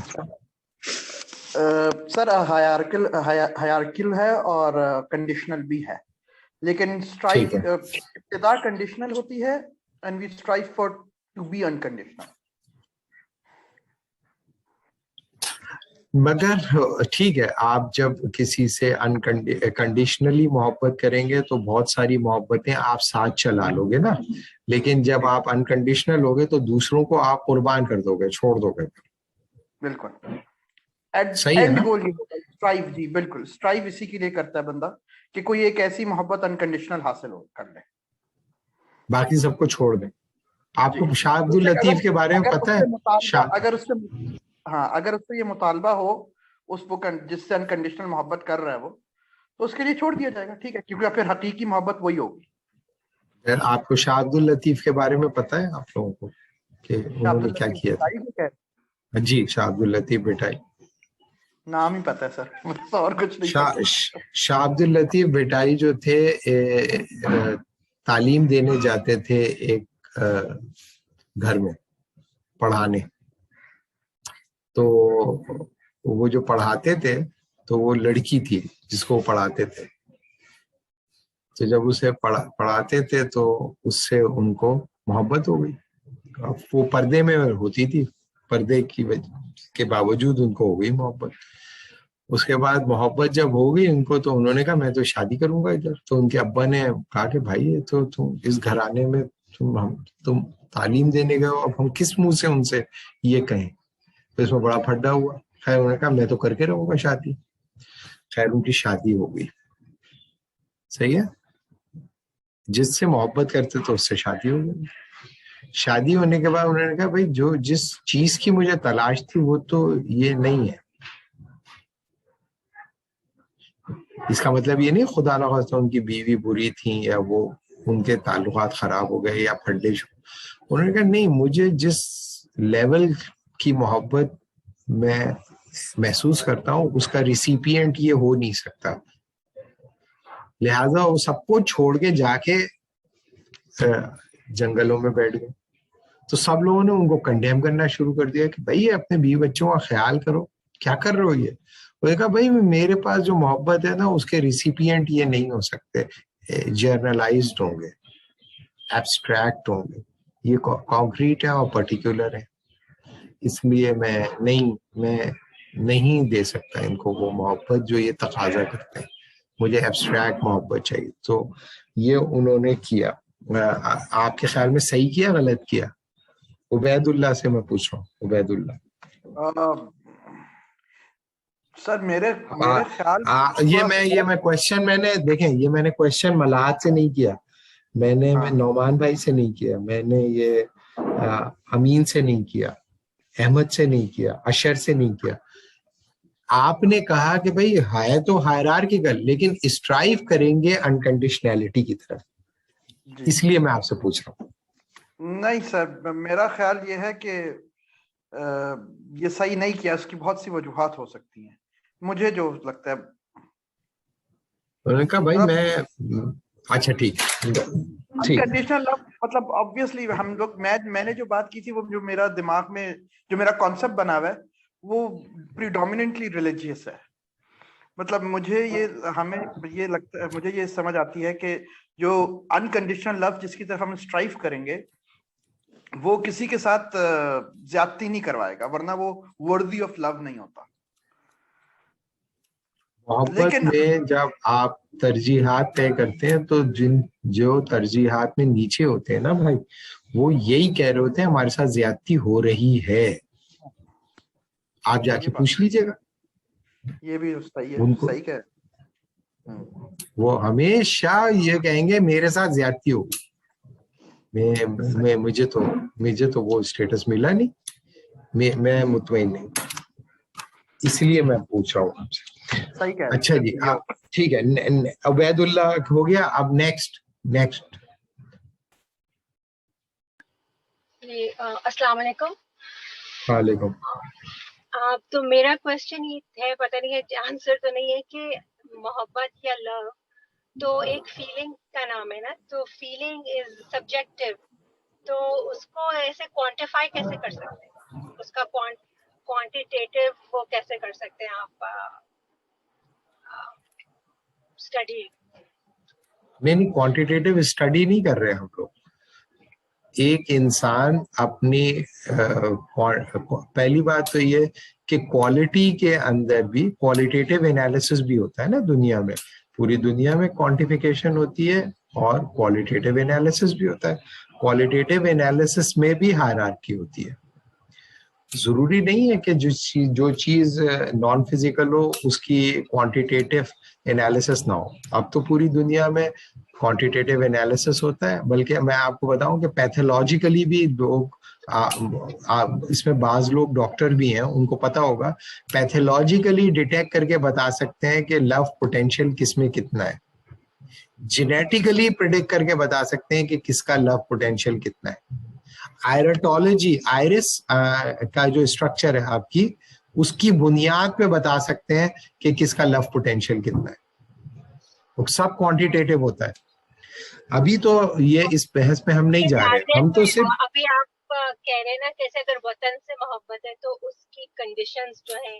S7: سر ہائرارکل ہے اور کنڈیشنل بھی ہے, لیکن اسٹرائیو ابتدا کنڈیشنل ہوتی ہے and we strive for to be unconditional.
S1: مگر ٹھیک ہے, آپ جب کسی سے کنڈیشنلی محبت کریں گے تو بہت ساری محبتیں آپ ساتھ چلا لو گے نا, لیکن جب آپ انکنڈیشنل ہوگے تو دوسروں کو آپ قربان کر دو گے, چھوڑ دو گے.
S7: بالکل
S1: صحیح ہے نا.
S7: اسٹرائیو, جی بالکل, اسٹرائیو اسی کے لیے کرتا ہے بندہ کہ کوئی ایک ایسی محبت انکنڈیشنل حاصل کر لے,
S1: باقی سب کو چھوڑ دیں. آپ کو شاہ عبد اللطیف کے بارے میں پتہ ہے؟
S7: اگر اس سے یہ مطالبہ ہو اس کو جس سے انکنڈیشنل محبت کر رہا ہے وہ, تو اس کے لیے چھوڑ دیا جائے گا, ٹھیک ہے, کیونکہ پھر حقیقی محبت وہی ہوگی.
S1: آپ کو شاہ عبد اللطیف کے بارے میں پتہ ہے آپ لوگوں کو کہ انہوں نے کیا کیا تھا؟ جی, شاہ عبد اللطیف بھٹائی.
S7: نام ہی پتہ ہے سر, اور کچھ نہیں.
S1: شاہ عبد اللطیف بھٹائی جو تھے تعلیم دینے جاتے تھے ایک گھر میں پڑھانے. تو وہ جو پڑھاتے تھے تو وہ لڑکی تھی جس کو وہ پڑھاتے تھے. تو جب اسے پڑھاتے تھے تو اس سے ان کو محبت ہو گئی. وہ پردے میں ہوتی تھی, پردے کی وجہ کے باوجود ان کو ہو گئی محبت. اس کے بعد محبت جب ہو گئی ان کو تو انہوں نے کہا میں تو شادی کروں گا ادھر. تو ان کے ابا نے کہا کہ بھائی تو تم اس گھرانے میں تم تعلیم دینے گئے ہو, اب ہم کس منہ سے ان سے یہ کہیں. تو اس میں بڑا پھڈا ہوا. خیر انہوں نے کہا میں تو کر کے رہوں گا شادی. خیر ان کی شادی ہو گئی. صحیح ہے, جس سے محبت کرتے تو اس سے شادی ہو گئی. شادی ہونے کے بعد انہوں نے کہا بھائی جو جس چیز کی مجھے تلاش تھی وہ تو یہ نہیں ہے. اس کا مطلب یہ نہیں خدا نخواستہ ان کی بیوی بری تھیں یا وہ ان کے تعلقات خراب ہو گئے یا پھڈے شو. انہوں نے کہا نہیں, مجھے جس لیول کی محبت میں محسوس کرتا ہوں اس کا ریسیپینٹ یہ ہو نہیں سکتا. لہذا وہ سب کو چھوڑ کے جا کے جنگلوں میں بیٹھ گئے. تو سب لوگوں نے ان کو کنڈیم کرنا شروع کر دیا کہ بھائی اپنے بیوی بچوں کا خیال کرو, کیا کر رہے ہو یہ. وہ نے کہا بھائی میرے پاس جو محبت ہے نا اس کے ریسیپینٹ یہ نہیں ہو سکتے, جرنلائزڈ ہوں گے, ایبسٹریکٹ ہوں گے, یہ کانکریٹ ہے اور پرٹیکولر ہے. اس لیے میں نہیں دے سکتا ان کو وہ محبت جو یہ تقاضا کرتے ہیں. مجھے ایبسٹریکٹ محبت چاہیے. تو یہ انہوں نے کیا. آپ کے خیال میں صحیح کیا غلط کیا؟ عبید اللہ سے میں پوچھ رہا ہوں. عبید اللہ
S7: سر میرے خیال
S1: یہ میں کوشچن میں نے دیکھیں یہ میں نے کوشچن ملاد سے نہیں کیا, میں نے نعمان بھائی سے نہیں کیا, میں نے یہ امین سے نہیں کیا, احمد سے نہیں کیا, اشر سے نہیں کیا. آپ نے کہا کہ بھائی ہے تو ہائرارکیکل لیکن اسٹرائیو کریں گے انکنڈیشنلٹی کی طرف, اس لیے میں آپ سے پوچھ رہا ہوں.
S7: نہیں سر, میرا خیال یہ ہے کہ یہ صحیح نہیں کیا. اس کی بہت سی وجوہات ہو سکتی ہیں مجھے جو لگتا ہے.
S1: انہوں نے کہا بھائی میں اچھا ٹھیک
S7: کنڈیشنل لو مطلب obviously ہم لوگ میں نے جو بات کی تھی وہ جو میرا دماغ میں جو میرا کانسیپٹ بنا ہوا ہے وہ پریڈومیننٹلی ریلیجیس ہے. مطلب مجھے یہ لگتا ہے, مجھے یہ سمجھ آتی ہے کہ جو انکنڈیشنل لو جس کی طرف ہم اسٹرائیو کریں گے وہ کسی کے ساتھ زیادتی نہیں کروائے گا, ورنہ وہ worthy of love نہیں ہوتا.
S1: محبت میں جب آپ ترجیحات طے کرتے ہیں تو جو ترجیحات میں نیچے ہوتے ہیں نا بھائی, وہ یہی کہہ رہے ہوتے ہیں ہمارے ساتھ زیادتی ہو رہی ہے. آپ جا کے پوچھ لیجیے گا. یہ بھی صحیح ہے. وہ ہمیشہ یہ کہیں گے میرے ساتھ زیادتی ہوگی. مجھے تو وہ اسٹیٹس ملا نہیں, میں مطمئن نہیں, اس لیے میں پوچھ رہا ہوں آپ سے. اچھا جی ٹھیک ہے, عبید اللہ ہو گیا. اب نیکسٹ
S8: السلام علیکم.
S1: وعلیکم.
S8: تو میرا کوشچن یہ ہے, پتہ نہیں ہے آنسر تو نہیں ہے, کہ محبت یا لو تو ایک فیلنگ کا نام ہے نا, تو فیلنگ از سبجیکٹیو, تو اس کو ایسے کوانٹیفائی کیسے کر سکتے ہیں, اس کا کوانٹیٹیو وہ کیسے کر سکتے ہیں آپ اسٹڈی؟
S1: نہیں کوانٹیٹیو اسٹڈی نہیں کر رہے ہم لوگ. ایک انسان اپنی پہلی بات تو یہ کہ کوالٹی کے اندر بھی کوالٹیٹیو انالیسس بھی ہوتا ہے نا دنیا میں. پوری دنیا میں کوانٹیفیکیشن ہوتی ہے اور کوالٹیٹیو انالیسس بھی ہوتا ہے. کوالٹیٹیو انالیسس میں بھی ہائرارکی ہوتی ہے. ضروری نہیں ہے کہ جو چیز نان فزیکل ہو اس کی کوانٹیٹیو انالیسس نہ ہو. اب تو پوری دنیا میں کوانٹیٹیو انالیسس ہوتا ہے, بلکہ میں آپ کو بتاؤں کہ پیتھولوجیکلی بھی لوگ اس میں بعض لوگ ڈاکٹر بھی ہیں, ان کو پتا ہوگا پیتھولوجیکلی ڈیٹیکٹ کر کے بتا سکتے ہیں کہ لو پوٹینشیل کس میں کتنا ہے. جینیٹیکلی پریڈکٹ کر کے بتا سکتے ہیں کہ کس کا لو پوٹینشیل کتنا ہے. آئرٹولوجی, آئرس کا جو اسٹرکچر ہے آپ کی, اس کی بنیاد پہ بتا سکتے ہیں کہ کس کا لو پوٹینشیل کتنا ہے. وہ سب کوانٹیٹیو ہوتا ہے. ابھی تو یہ اس بحث میں ہم نہیں جا رہے, ہم تو صرف
S8: ابھی آپ کہہ رہے ہیں نا کیسے اگر وطن سے محبت ہے تو اس کی کنڈیشنز جو ہیں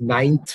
S1: 9th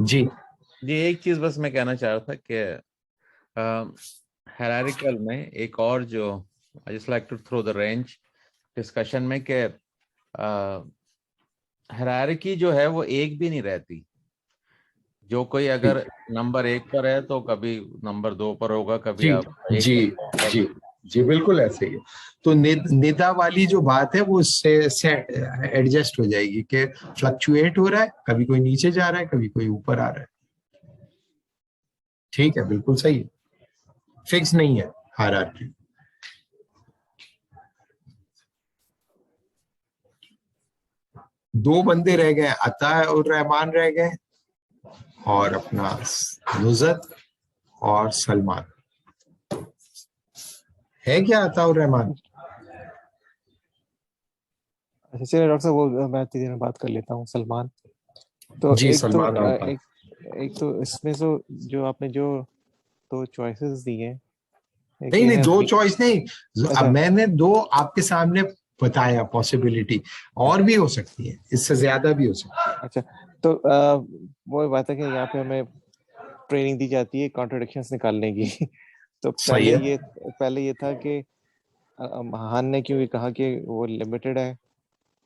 S1: جی
S4: جی ایک چیز بس میں کہنا چاہ رہا تھا کہ ہیرارکل میں ایک اور جو I just like to throw the range discussion میں کہ ہیرارکی جو ہے وہ ایک بھی نہیں رہتی. جو کوئی اگر نمبر 1 پر ہے تو کبھی نمبر 2 پر ہوگا, کبھی
S1: جی
S4: آپ
S1: جی جی جی بالکل ایسے ہی ہے. تو ندا والی جو بات ہے وہ اس سے ایڈجسٹ ہو جائے گی کہ فلکچویٹ ہو رہا ہے, کبھی کوئی نیچے جا رہا ہے, کبھی کوئی اوپر آ رہا ہے. ٹھیک ہے, بالکل صحیح ہے, فکس نہیں ہے ہائرارکی. دو بندے رہ گئے, عطا الرحمان رہ گئے اور اپنا نزت اور سلمان. ہے کیا عطا الرحمان؟
S3: اچھا چلیے ڈاکٹر صاحب وہ میں تیزی میں بات کر لیتا ہوں. سلمان تو
S1: جی سلمان
S3: ایک تو اس میں تو جو آپ نے جو دو چوائسیز دی ہیں,
S1: نہیں دو چوائس نہیں, اب میں نے دو آپ کے سامنے بتایا پاسبلٹی, اور بھی ہو سکتی ہے, اس سے زیادہ بھی ہو سکتی ہے.
S3: اچھا تو وہ بات ہے کہ یہاں پہ ہمیں ٹریننگ دی جاتی ہے کانٹرڈکشنز نکالنے کی. تو پہلے یہ تھا کہ ہان نے کیوں کہا کہ وہ لمیٹڈ ہے,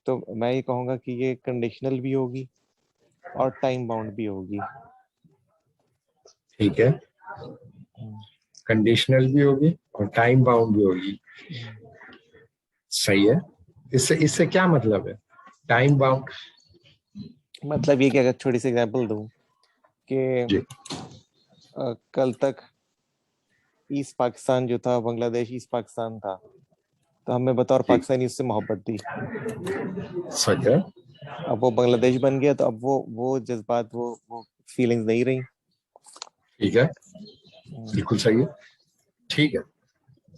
S3: تو میں یہ کہوں گا کہ یہ کنڈیشنل بھی ہوگی اور ٹائم باؤنڈ بھی ہوگی.
S1: ٹھیک ہے, کنڈیشنل بھی ہوگی اور ٹائم باؤنڈ بھی ہوگی. صحیح ہے. اس سے کیا مطلب ہے ٹائم باؤنڈ؟
S3: مطلب یہ کہ اگر چھوٹی سی ایگزامپل دوں کہ کل تک ایسٹ پاکستان جو تھا, بنگلہ دیش ایسٹ پاکستان تھا, تو ہمیں بطور پاکستانی اس سے محبت تھی.
S1: صحیح ہے.
S3: اب وہ بنگلہ دیش بن گیا تو اب وہ جذبات وہ فیلنگز نہیں رہی.
S1: ٹھیک ہے, بالکل صحیح ہے. ٹھیک ہے,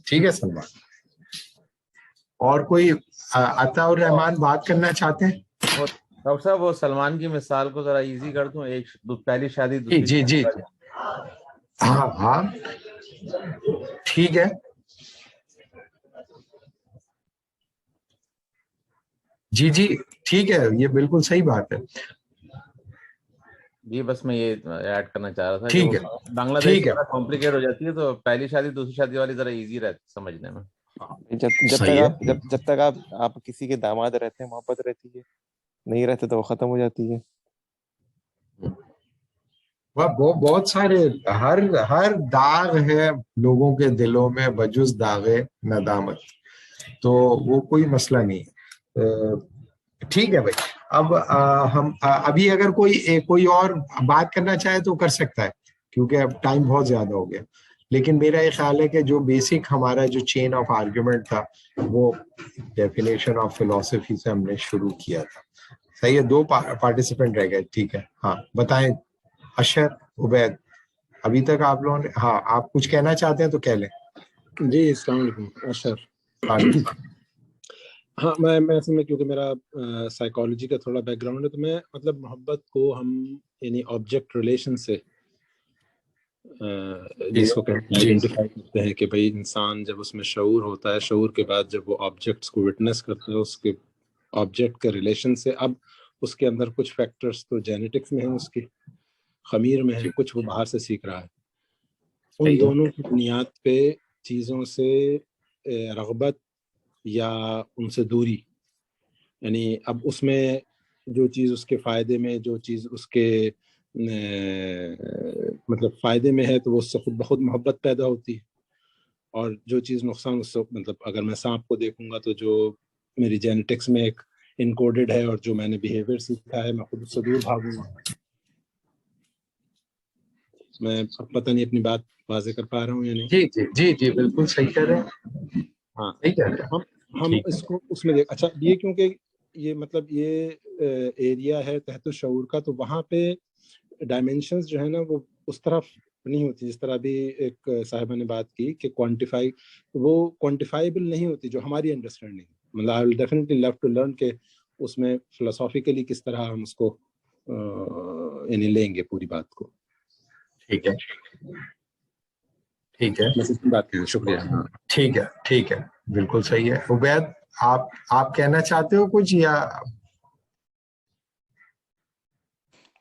S1: ٹھیک ہے سلمان. اور کوئی عطا الرحمان بات کرنا چاہتے ہیں؟
S4: ڈاکٹر صاحب وہ سلمان کی مثال کو ذرا ایزی کر دوں. ایک پہلی شادی دوسری
S1: جی جی ہاں ہاں ٹھیک ہے. جی جی ٹھیک ہے, یہ بالکل صحیح بات ہے.
S4: جی بس میں یہ ایڈ کرنا چاہ رہا تھا
S1: ٹھیک ہے,
S4: کہ بنگلہ دیش
S1: ٹھیک ہے,
S4: ذرا کمپلیکیٹ ہو جاتی ہے, تو پہلی شادی دوسری شادی والی ذرا ایزی رہتی سمجھنے میں.
S3: جب تک آپ کسی کے داماد رہتے ہیں محبت رہتی ہے, نہیں رہتے تو وہ ختم ہو جاتی ہے.
S1: بہت سارے ہر داغ ہے لوگوں کے دلوں میں بجز داغ ندامت, تو وہ کوئی مسئلہ نہیں. ٹھیک ہے بھائی, اب ہم ابھی اگر کوئی اور بات کرنا چاہے تو کر سکتا ہے, کیونکہ اب ٹائم بہت زیادہ ہو گیا. لیکن میرا یہ خیال ہے کہ جو بیسک ہمارا جو چین آف آرگیومنٹ تھا وہ ڈیفینیشن آف فلسفی سے ہم نے شروع کیا تھا. صحیح ہے, 2 پارٹیسپینٹ رہ گئے. ٹھیک ہے, ہاں بتائیں. اشر, عبید, ابھی تک آپ لوگوں نے, ہاں آپ کچھ کہنا چاہتے ہیں تو کہہ لیں.
S6: جی السلام علیکم. اشر. ہاں میں اصل میں کیونکہ میرا سائیکالوجی کا تھوڑا بیک گراؤنڈ ہے, تو میں مطلب محبت کو ہم یعنی آبجیکٹ ریلیشن سے جس کو آئیڈینٹیفائی کرتے ہیں کہ بھائی انسان جب اس میں شعور ہوتا ہے, شعور کے بعد جب وہ آبجیکٹس کو وٹنس کرتا ہے, اس کے آبجیکٹ کے ریلیشن سے اب اس کے اندر کچھ فیکٹرز تو جینیٹکس میں ہیں, اس کی خمیر میں ہے, کچھ وہ باہر سے سیکھ رہا ہے. ان دونوں کی بنیاد پہ چیزوں سے رغبت یا ان سے دوری, یعنی اب اس میں جو چیز اس کے فائدے میں, جو چیز اس کے مطلب فائدے میں ہے, تو وہ اس سے خود بخود محبت پیدا ہوتی ہے. اور جو چیز نقصان, اس سے مطلب اگر میں سانپ کو دیکھوں گا تو جو میری جینیٹکس میں ایک انکوڈڈ ہے اور جو میں نے بیہیویئر سیکھا ہے, میں خود اس سے دور بھاگوں گا. میں پتہ نہیں اپنی بات واضح کر پا رہا ہوں یا نہیں.
S1: جی جی جی جی بالکل صحیح کہہ رہے ہیں.
S6: ہاں ہم اس کو اس میں دیکھ, اچھا یہ کیونکہ یہ مطلب یہ ایریا ہے تحت الشعور کا, تو وہاں پہ ڈائمینشنز جو ہے نا وہ اس طرح نہیں ہوتی جس طرح بھی ایک صاحبہ نے بات کی کہ وہ کوانٹیفائیبل نہیں ہوتی جو ہماری انڈرسٹینڈنگ. مطلب I will definitely love to learn کہ اس میں فلسافیکلی کس طرح ہم اس کو یعنی لیں گے پوری بات کو.
S1: ٹھیک ہے, ٹھیک ہے,
S6: بات کریں. شکریہ.
S1: ٹھیک ہے, ٹھیک ہے, بالکل صحیح ہے. عبید, آپ کہنا چاہتے ہو کچھ یا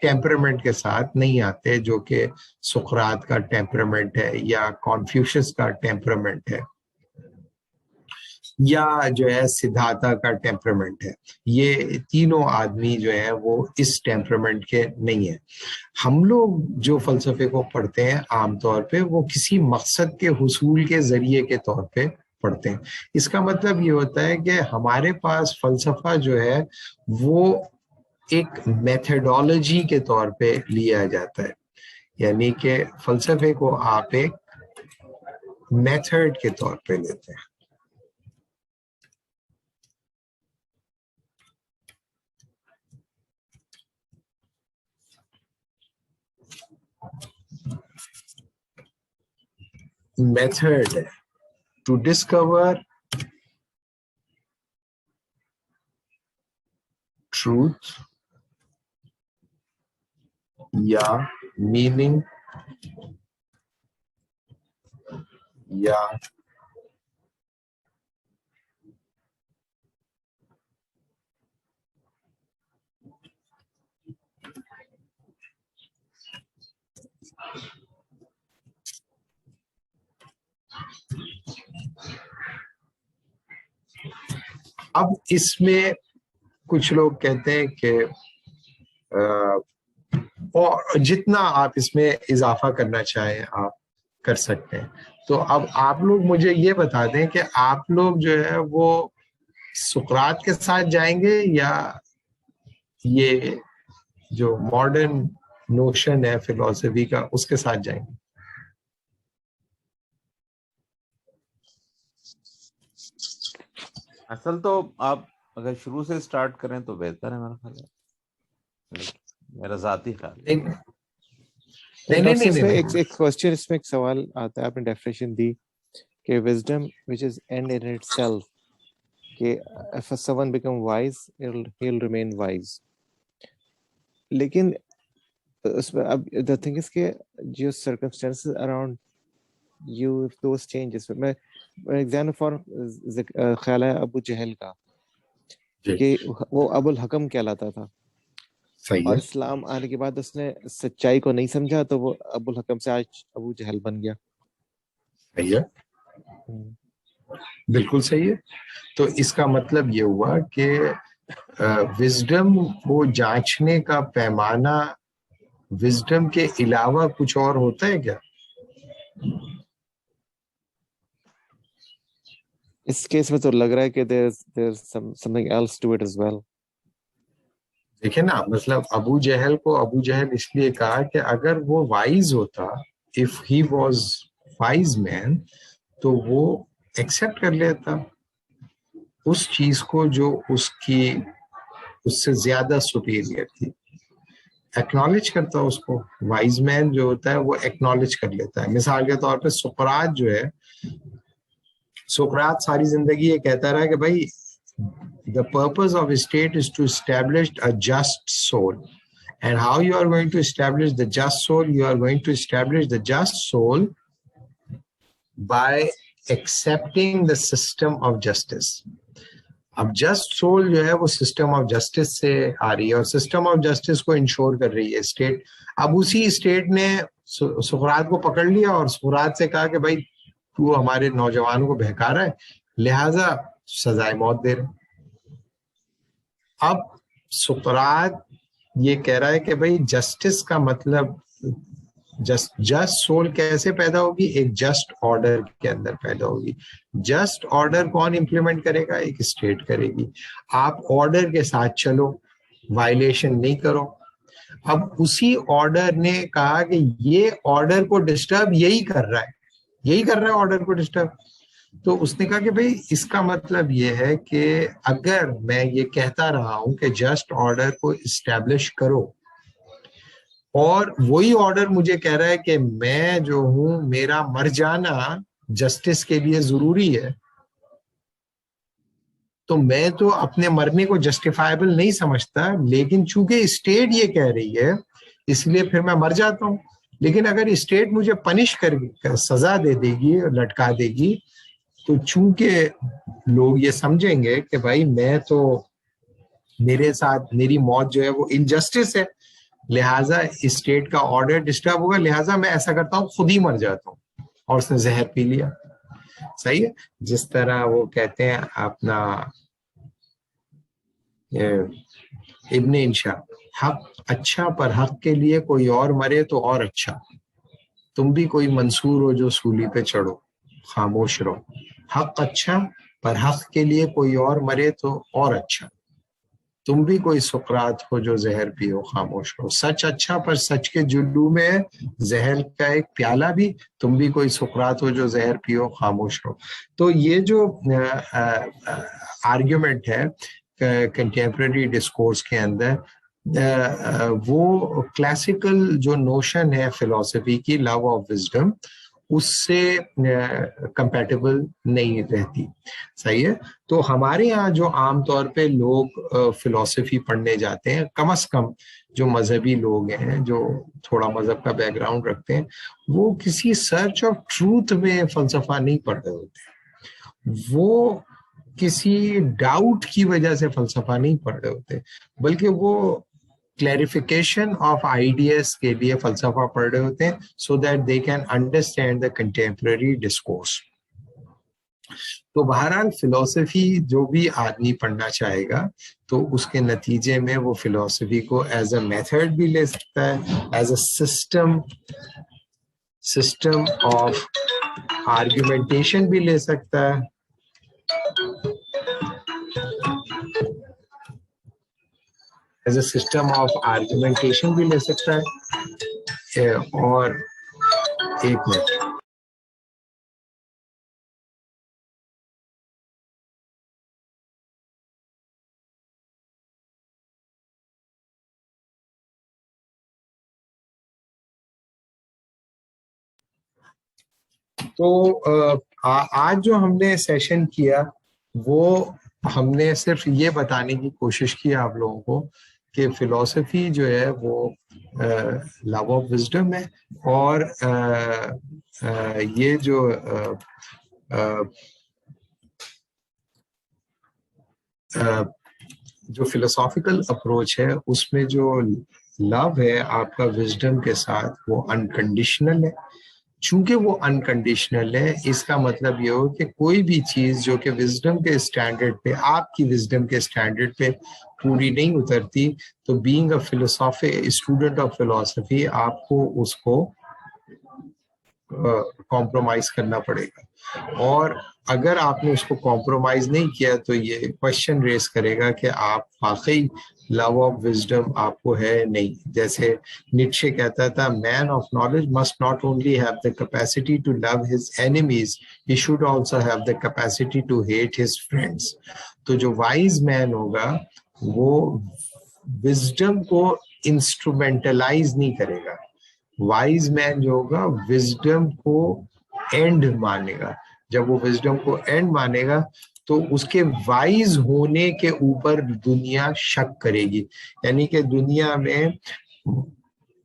S1: ٹیمپرامنٹ کے ساتھ نہیں آتے جو کہ سقراط کا ٹیمپرامنٹ ہے یا کانفیوشس کا ٹیمپرامنٹ ہے یا جو ہے سدھارتھا کا ٹیمپرامنٹ ہے. یہ تینوں آدمی جو ہے وہ اس ٹیمپرامنٹ کے نہیں ہیں. ہم لوگ جو فلسفے کو پڑھتے ہیں عام طور پہ وہ کسی مقصد کے حصول کے ذریعے کے طور پہ پڑھتے ہیں. اس کا مطلب یہ ہوتا ہے کہ ہمارے پاس فلسفہ جو ہے وہ ایک میتھڈالوجی کے طور پہ لیا جاتا ہے, یعنی کہ فلسفے کو آپ ایک میتھڈ کے طور پہ لیتے ہیں. Method to discover truth یا meaning یا اب اس میں کچھ لوگ کہتے ہیں کہ اور جتنا آپ اس میں اضافہ کرنا چاہیں آپ کر سکتے ہیں. تو اب آپ لوگ مجھے یہ بتا دیں کہ آپ لوگ جو ہے وہ سقراط کے ساتھ جائیں گے یا یہ جو ماڈرن نوشن ہے فلسفی کا اس کے ساتھ جائیں گے؟
S4: اصل تو آپ اگر شروع سے اسٹارٹ کریں تو بہتر ہے میرا خیال ہے, میرا ذاتی خیال ہے.
S3: ایک کوسچن اس میں ایک سوال آتا ہے, آپ نے ڈیفینیشن دی کہ wisdom which is end in itself, کہ if someone become wise he'll remain wise. لیکن اس میں اب the thing is کہ جو circumstances around you, if those changes, میں ایگزامپل فار خیال ہے ابو جہل کا کہ وہ ابو الحکم کہلاتا تھا, اور اسلام آنے کے بعد اس نے سچائی کو نہیں سمجھا تو وہ ابو الحکم سے آج ابو جہل بن گیا.
S1: صحیح ہے, بالکل صحیح ہے. تو اس کا مطلب یہ ہوا کہ وزڈم کو جانچنے کا پیمانہ وزڈم کے علاوہ کچھ اور ہوتا ہے کیا؟
S3: اس کیس میں تو لگ رہا ہے کہ there's something else to it as well.
S1: دیکھیں نا, مطلب ابو جہل کو ابو جہل اس لیے کہا کہ اگر وہ وائز ہوتا, if he was wise man, تو وہ ایکسپٹ کر لیتا اس چیز کو جو اس سے زیادہ سپیریئر تھی, ایکنالج کرتا اس کو. وائز مین جو ہوتا ہے وہ ایکنالج کر لیتا ہے. مثال کے طور پہ سقراط جو ہے, سقراط ساری زندگی یہ کہتا رہا کہ بھائی the purpose of a state is to establish a just soul. And how you are going to establish the just soul? You are going to establish the just soul by accepting the system of justice. اب just civil جو ہے وہ system of justice سے آ رہی ہے اور system of justice کو ensure کر رہی ہے اسٹیٹ. اب اسی اسٹیٹ نے سقراط کو پکڑ لیا اور سقراط سے کہا کہ بھائی تو ہمارے نوجوانوں کو بہکا رہا ہے, لہذا سزائے موت دے رہے. اب سقراط یہ کہہ رہا ہے کہ بھائی جسٹس کا مطلب جسٹ سول کیسے پیدا ہوگی؟ ایک جسٹ آرڈر کے اندر پیدا ہوگی. جسٹ آرڈر کون امپلیمنٹ کرے گا؟ ایک اسٹیٹ کرے گی. آپ آرڈر کے ساتھ چلو, وائلیشن نہیں کرو. اب اسی آرڈر نے کہا کہ یہ آرڈر کو ڈسٹرب یہی کر رہا ہے آرڈر کو ڈسٹرب. تو اس نے کہا کہ بھائی اس کا مطلب یہ ہے کہ اگر میں یہ کہتا رہا ہوں کہ جسٹ آرڈر کو اسٹیبلش کرو اور وہی آرڈر مجھے کہہ رہا ہے کہ میں جو ہوں میرا مر جانا جسٹس کے لیے ضروری ہے, تو میں تو اپنے مرنے کو جسٹیفائبل نہیں سمجھتا, لیکن چونکہ اسٹیٹ یہ کہہ رہی ہے اس لیے پھر میں مر جاتا ہوں. لیکن اگر اسٹیٹ مجھے پنش کر سزا دے دے گی اور لٹکا دے گی, تو چونکہ لوگ یہ سمجھیں گے کہ بھائی میں تو میرے ساتھ میری موت جو ہے وہ انجسٹس ہے, لہٰذا اسٹیٹ کا آرڈر ڈسٹرب ہوگا, لہٰذا میں ایسا کرتا ہوں خود ہی مر جاتا ہوں, اور اس نے زہر پی لیا. صحیح ہے. جس طرح وہ کہتے ہیں اپنا ابن انشا, حق اچھا پر حق کے لیے کوئی اور مرے تو اور اچھا, تم بھی کوئی منصور ہو جو سولی پہ چڑھو, خاموش رہو. حق اچھا پر حق کے لیے کوئی اور مرے تو اور اچھا, تم بھی کوئی سقراط ہو جو زہر پیو, خاموش رہو. سچ اچھا پر سچ کے جلو میں زہر کا ایک پیالہ بھی, تم بھی کوئی سقراط ہو جو زہر پیو, خاموش رہو. تو یہ جو آرگیومنٹ ہے کنٹمپریری ڈسکورس کے اندر, وہ کلاسیکل جو نوشن ہے فلسفی کی لو آف وزڈم, اس سے کمپیٹیبل نہیں رہتی. صحیح ہے. تو ہمارے یہاں جو عام طور پہ لوگ فلسفی پڑھنے جاتے ہیں, کم از کم جو مذہبی لوگ ہیں, جو تھوڑا مذہب کا بیک گراؤنڈ رکھتے ہیں, وہ کسی سرچ آف ٹروتھ میں فلسفہ نہیں پڑھ رہے ہوتے, وہ کسی ڈاؤٹ کی وجہ سے فلسفہ نہیں پڑھ رہے ہوتے, بلکہ وہ کلیریفیکیشن آف آئیڈیاز کے لیے فلسفہ پڑھ رہے ہوتے ہیں, so that they can understand the contemporary discourse. تو بہرحال فلسفی جو بھی آدمی پڑھنا چاہے گا تو اس کے نتیجے میں وہ فلسفی کو ایز اے میتھڈ بھی لے سکتا ہے, as a system of argumentation بھی لے سکتا ہے, as a system of argumentation بھی لے سکتا ہے. اور ایک منٹ, تو آج جو ہم نے سیشن کیا وہ ہم نے صرف یہ بتانے کی کوشش کی آپ لوگوں کو کہ فلسفی جو ہے وہ لو آف وزڈم ہے, اور یہ جو فلسافیکل اپروچ ہے اس میں جو لو ہے آپ کا وزڈم کے ساتھ, وہ انکنڈیشنل ہے. چونکہ وہ انکنڈیشنل ہے, اس کا مطلب یہ ہو کہ کوئی بھی چیز جو کہ وزڈم کے اسٹینڈرڈ پہ, آپ کی وزڈم کے اسٹینڈرڈ پہ پوری نہیں اترتی, تو بینگ اے اسٹوڈنٹ آف فلسفی آپ کو اس کو کمپرومائز کرنا پڑے گا. اور اگر آپ نے اس کو کمپرومائز نہیں کیا تو یہ کوشچن ریز کرے گا کہ آپ واقعی لو آف وزڈم آپ کو ہے نہیں. جیسے نیٹشے کہتا تھا, man of knowledge must not only have the capacity to love his enemies, he should also have the capacity to hate his friends. تو جو وائز مین ہوگا وہ وزڈم کو انسٹرومینٹلائز نہیں کرے گا. وائز مین جو ہوگا وزڈم کو اینڈ مانے گا. جب وہ وزڈم کو اینڈ مانے گا تو اس کے وائز ہونے کے اوپر دنیا شک کرے گی. یعنی کہ دنیا میں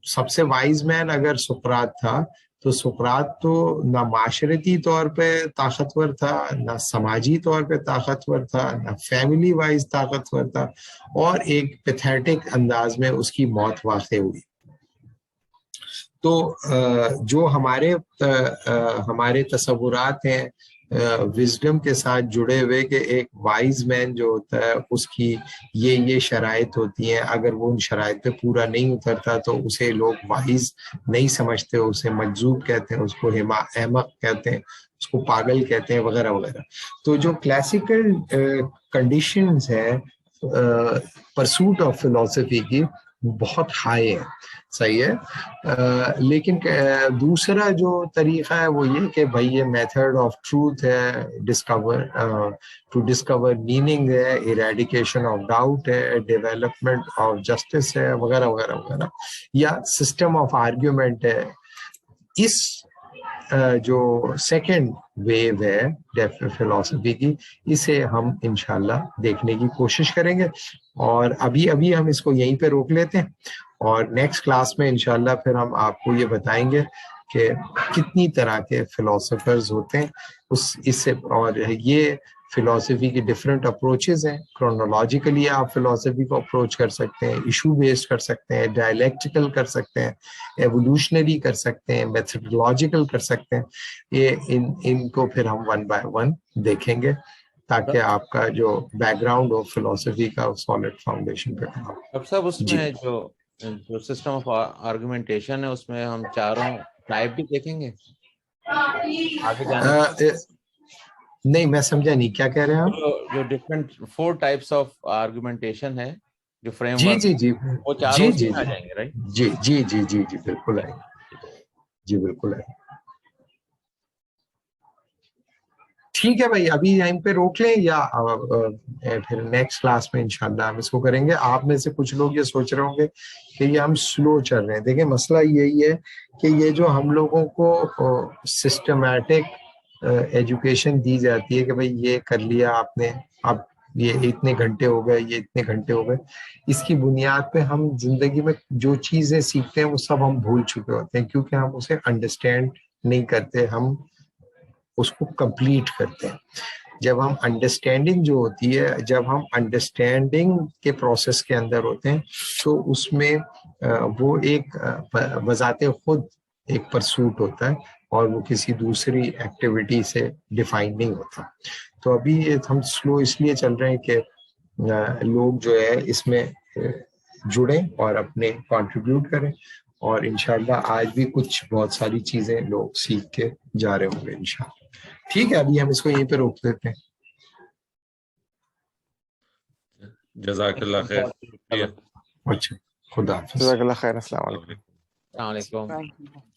S1: سب سے وائز مین اگر سقراط تھا تو سقراط تو نہ معاشرتی طور پہ طاقتور تھا, نہ سماجی طور پہ طاقتور تھا, نہ فیملی وائز طاقتور تھا, اور ایک پیتھیٹک انداز میں اس کی موت واقع ہوئی. تو جو ہمارے تصورات ہیں وزڈم کے ساتھ جڑے ہوئے کہ ایک وائز مین جو ہوتا ہے اس کی یہ شرائط ہوتی ہیں, اگر وہ ان شرائط پہ پورا نہیں اترتا تو اسے لوگ وائز نہیں سمجھتے, اسے مجذوب کہتے ہیں, اس کو احمق کہتے ہیں, اس کو پاگل کہتے ہیں, وغیرہ وغیرہ. تو جو کلاسیکل کنڈیشنز ہیں پرسوٹ آف فلسفی کی بہت ہائی ہے. صحیح ہے. لیکن دوسرا جو طریقہ ہے وہ یہ کہ بھائی یہ میتھڈ آف ٹروتھ ہے, ٹو ڈسکور میننگ ہے, ایریڈیکیشن آف ڈاؤٹ ہے, ڈیولپمنٹ آف جسٹس ہے, وغیرہ وغیرہ وغیرہ, یا سسٹم آف آرگیومنٹ ہے. اس جو سیکنڈ ویو ہے فلسفی کی, اسے ہم انشاءاللہ دیکھنے کی کوشش کریں گے. اور ابھی ہم اس کو یہیں پہ روک لیتے ہیں, اور نیکسٹ کلاس میں انشاءاللہ پھر ہم آپ کو یہ بتائیں گے کہ کتنی طرح کے فلاسفرز ہوتے ہیں اس سے، اور یہ فلاسفی کی ڈفرینٹ اپروچز ہیں. کرونالوجیکلی آپ فلاسفی کو اپروچ کر سکتے ہیں، ایشو بیسڈ کر سکتے ہیں، ڈائلیکٹیکل کر سکتے ہیں، ایوولوشنری کر سکتے ہیں، میتھڈولوجیکل کر سکتے ہیں. یہ ان کو پھر ہم ون بائی ون دیکھیں گے تاکہ آپ کا جو بیک گراؤنڈ ہو فلاسفی کا سالڈ فاؤنڈیشن پہ ہو.
S4: ڈاکٹر صاحب اس میں جو سسٹم آف آرگومنٹیشن ہے اس میں ہم چاروں ٹائپ بھی دیکھیں گے آگے جانے
S1: نہیں میں سمجھا نہیں کیا کہہ رہے ہیں آپ.
S4: جو ڈفرینٹ 4 ٹائپس آف آرگومنٹیشن ہے جو فریم
S1: جی
S4: ورک
S1: جی جی
S4: وہ چاروں اس میں آ جائیں گے رائٹ.
S1: جی جی جی جی جی بالکل آئے گی، جی بالکل آئے گی. ٹھیک ہے بھائی، ابھی یہیں پہ روک لیں یا پھر نیکسٹ کلاس میں انشاءاللہ ہم اس کو کریں گے. آپ میں سے کچھ لوگ یہ سوچ رہے ہوں گے کہ یہ ہم سلو چل رہے ہیں. دیکھیں مسئلہ یہی ہے کہ یہ جو ہم لوگوں کو سسٹمیٹک ایجوکیشن دی جاتی ہے کہ بھئی یہ کر لیا آپ نے، اب یہ اتنے گھنٹے ہو گئے، یہ اتنے گھنٹے ہو گئے، اس کی بنیاد پہ ہم زندگی میں جو چیزیں سیکھتے ہیں وہ سب ہم بھول چکے ہوتے ہیں کیونکہ ہم اسے انڈرسٹینڈ نہیں کرتے، ہم اس کو کمپلیٹ کرتے ہیں. جب ہم انڈرسٹینڈنگ جو ہوتی ہے، جب ہم انڈرسٹینڈنگ کے پروسیس کے اندر ہوتے ہیں تو اس میں وہ ایک بذات خود ایک پرسوٹ ہوتا ہے اور وہ کسی دوسری ایکٹیویٹی سے ڈیفائن نہیں ہوتا. تو ابھی ہم سلو اس لیے چل رہے ہیں کہ لوگ جو ہے اس میں جڑیں اور اپنے کنٹریبیوٹ کریں، اور انشاءاللہ آج بھی کچھ بہت ساری چیزیں لوگ سیکھ کے جا رہے ہوں گے انشاءاللہ. ٹھیک ہے، ابھی ہم اس کو یہیں پہ روک دیتے ہیں.
S2: جزاک اللہ خیر.
S1: اچھا، خدا حافظ.
S3: جزاک اللہ خیر. السلام علیکم.
S4: السلام علیکم.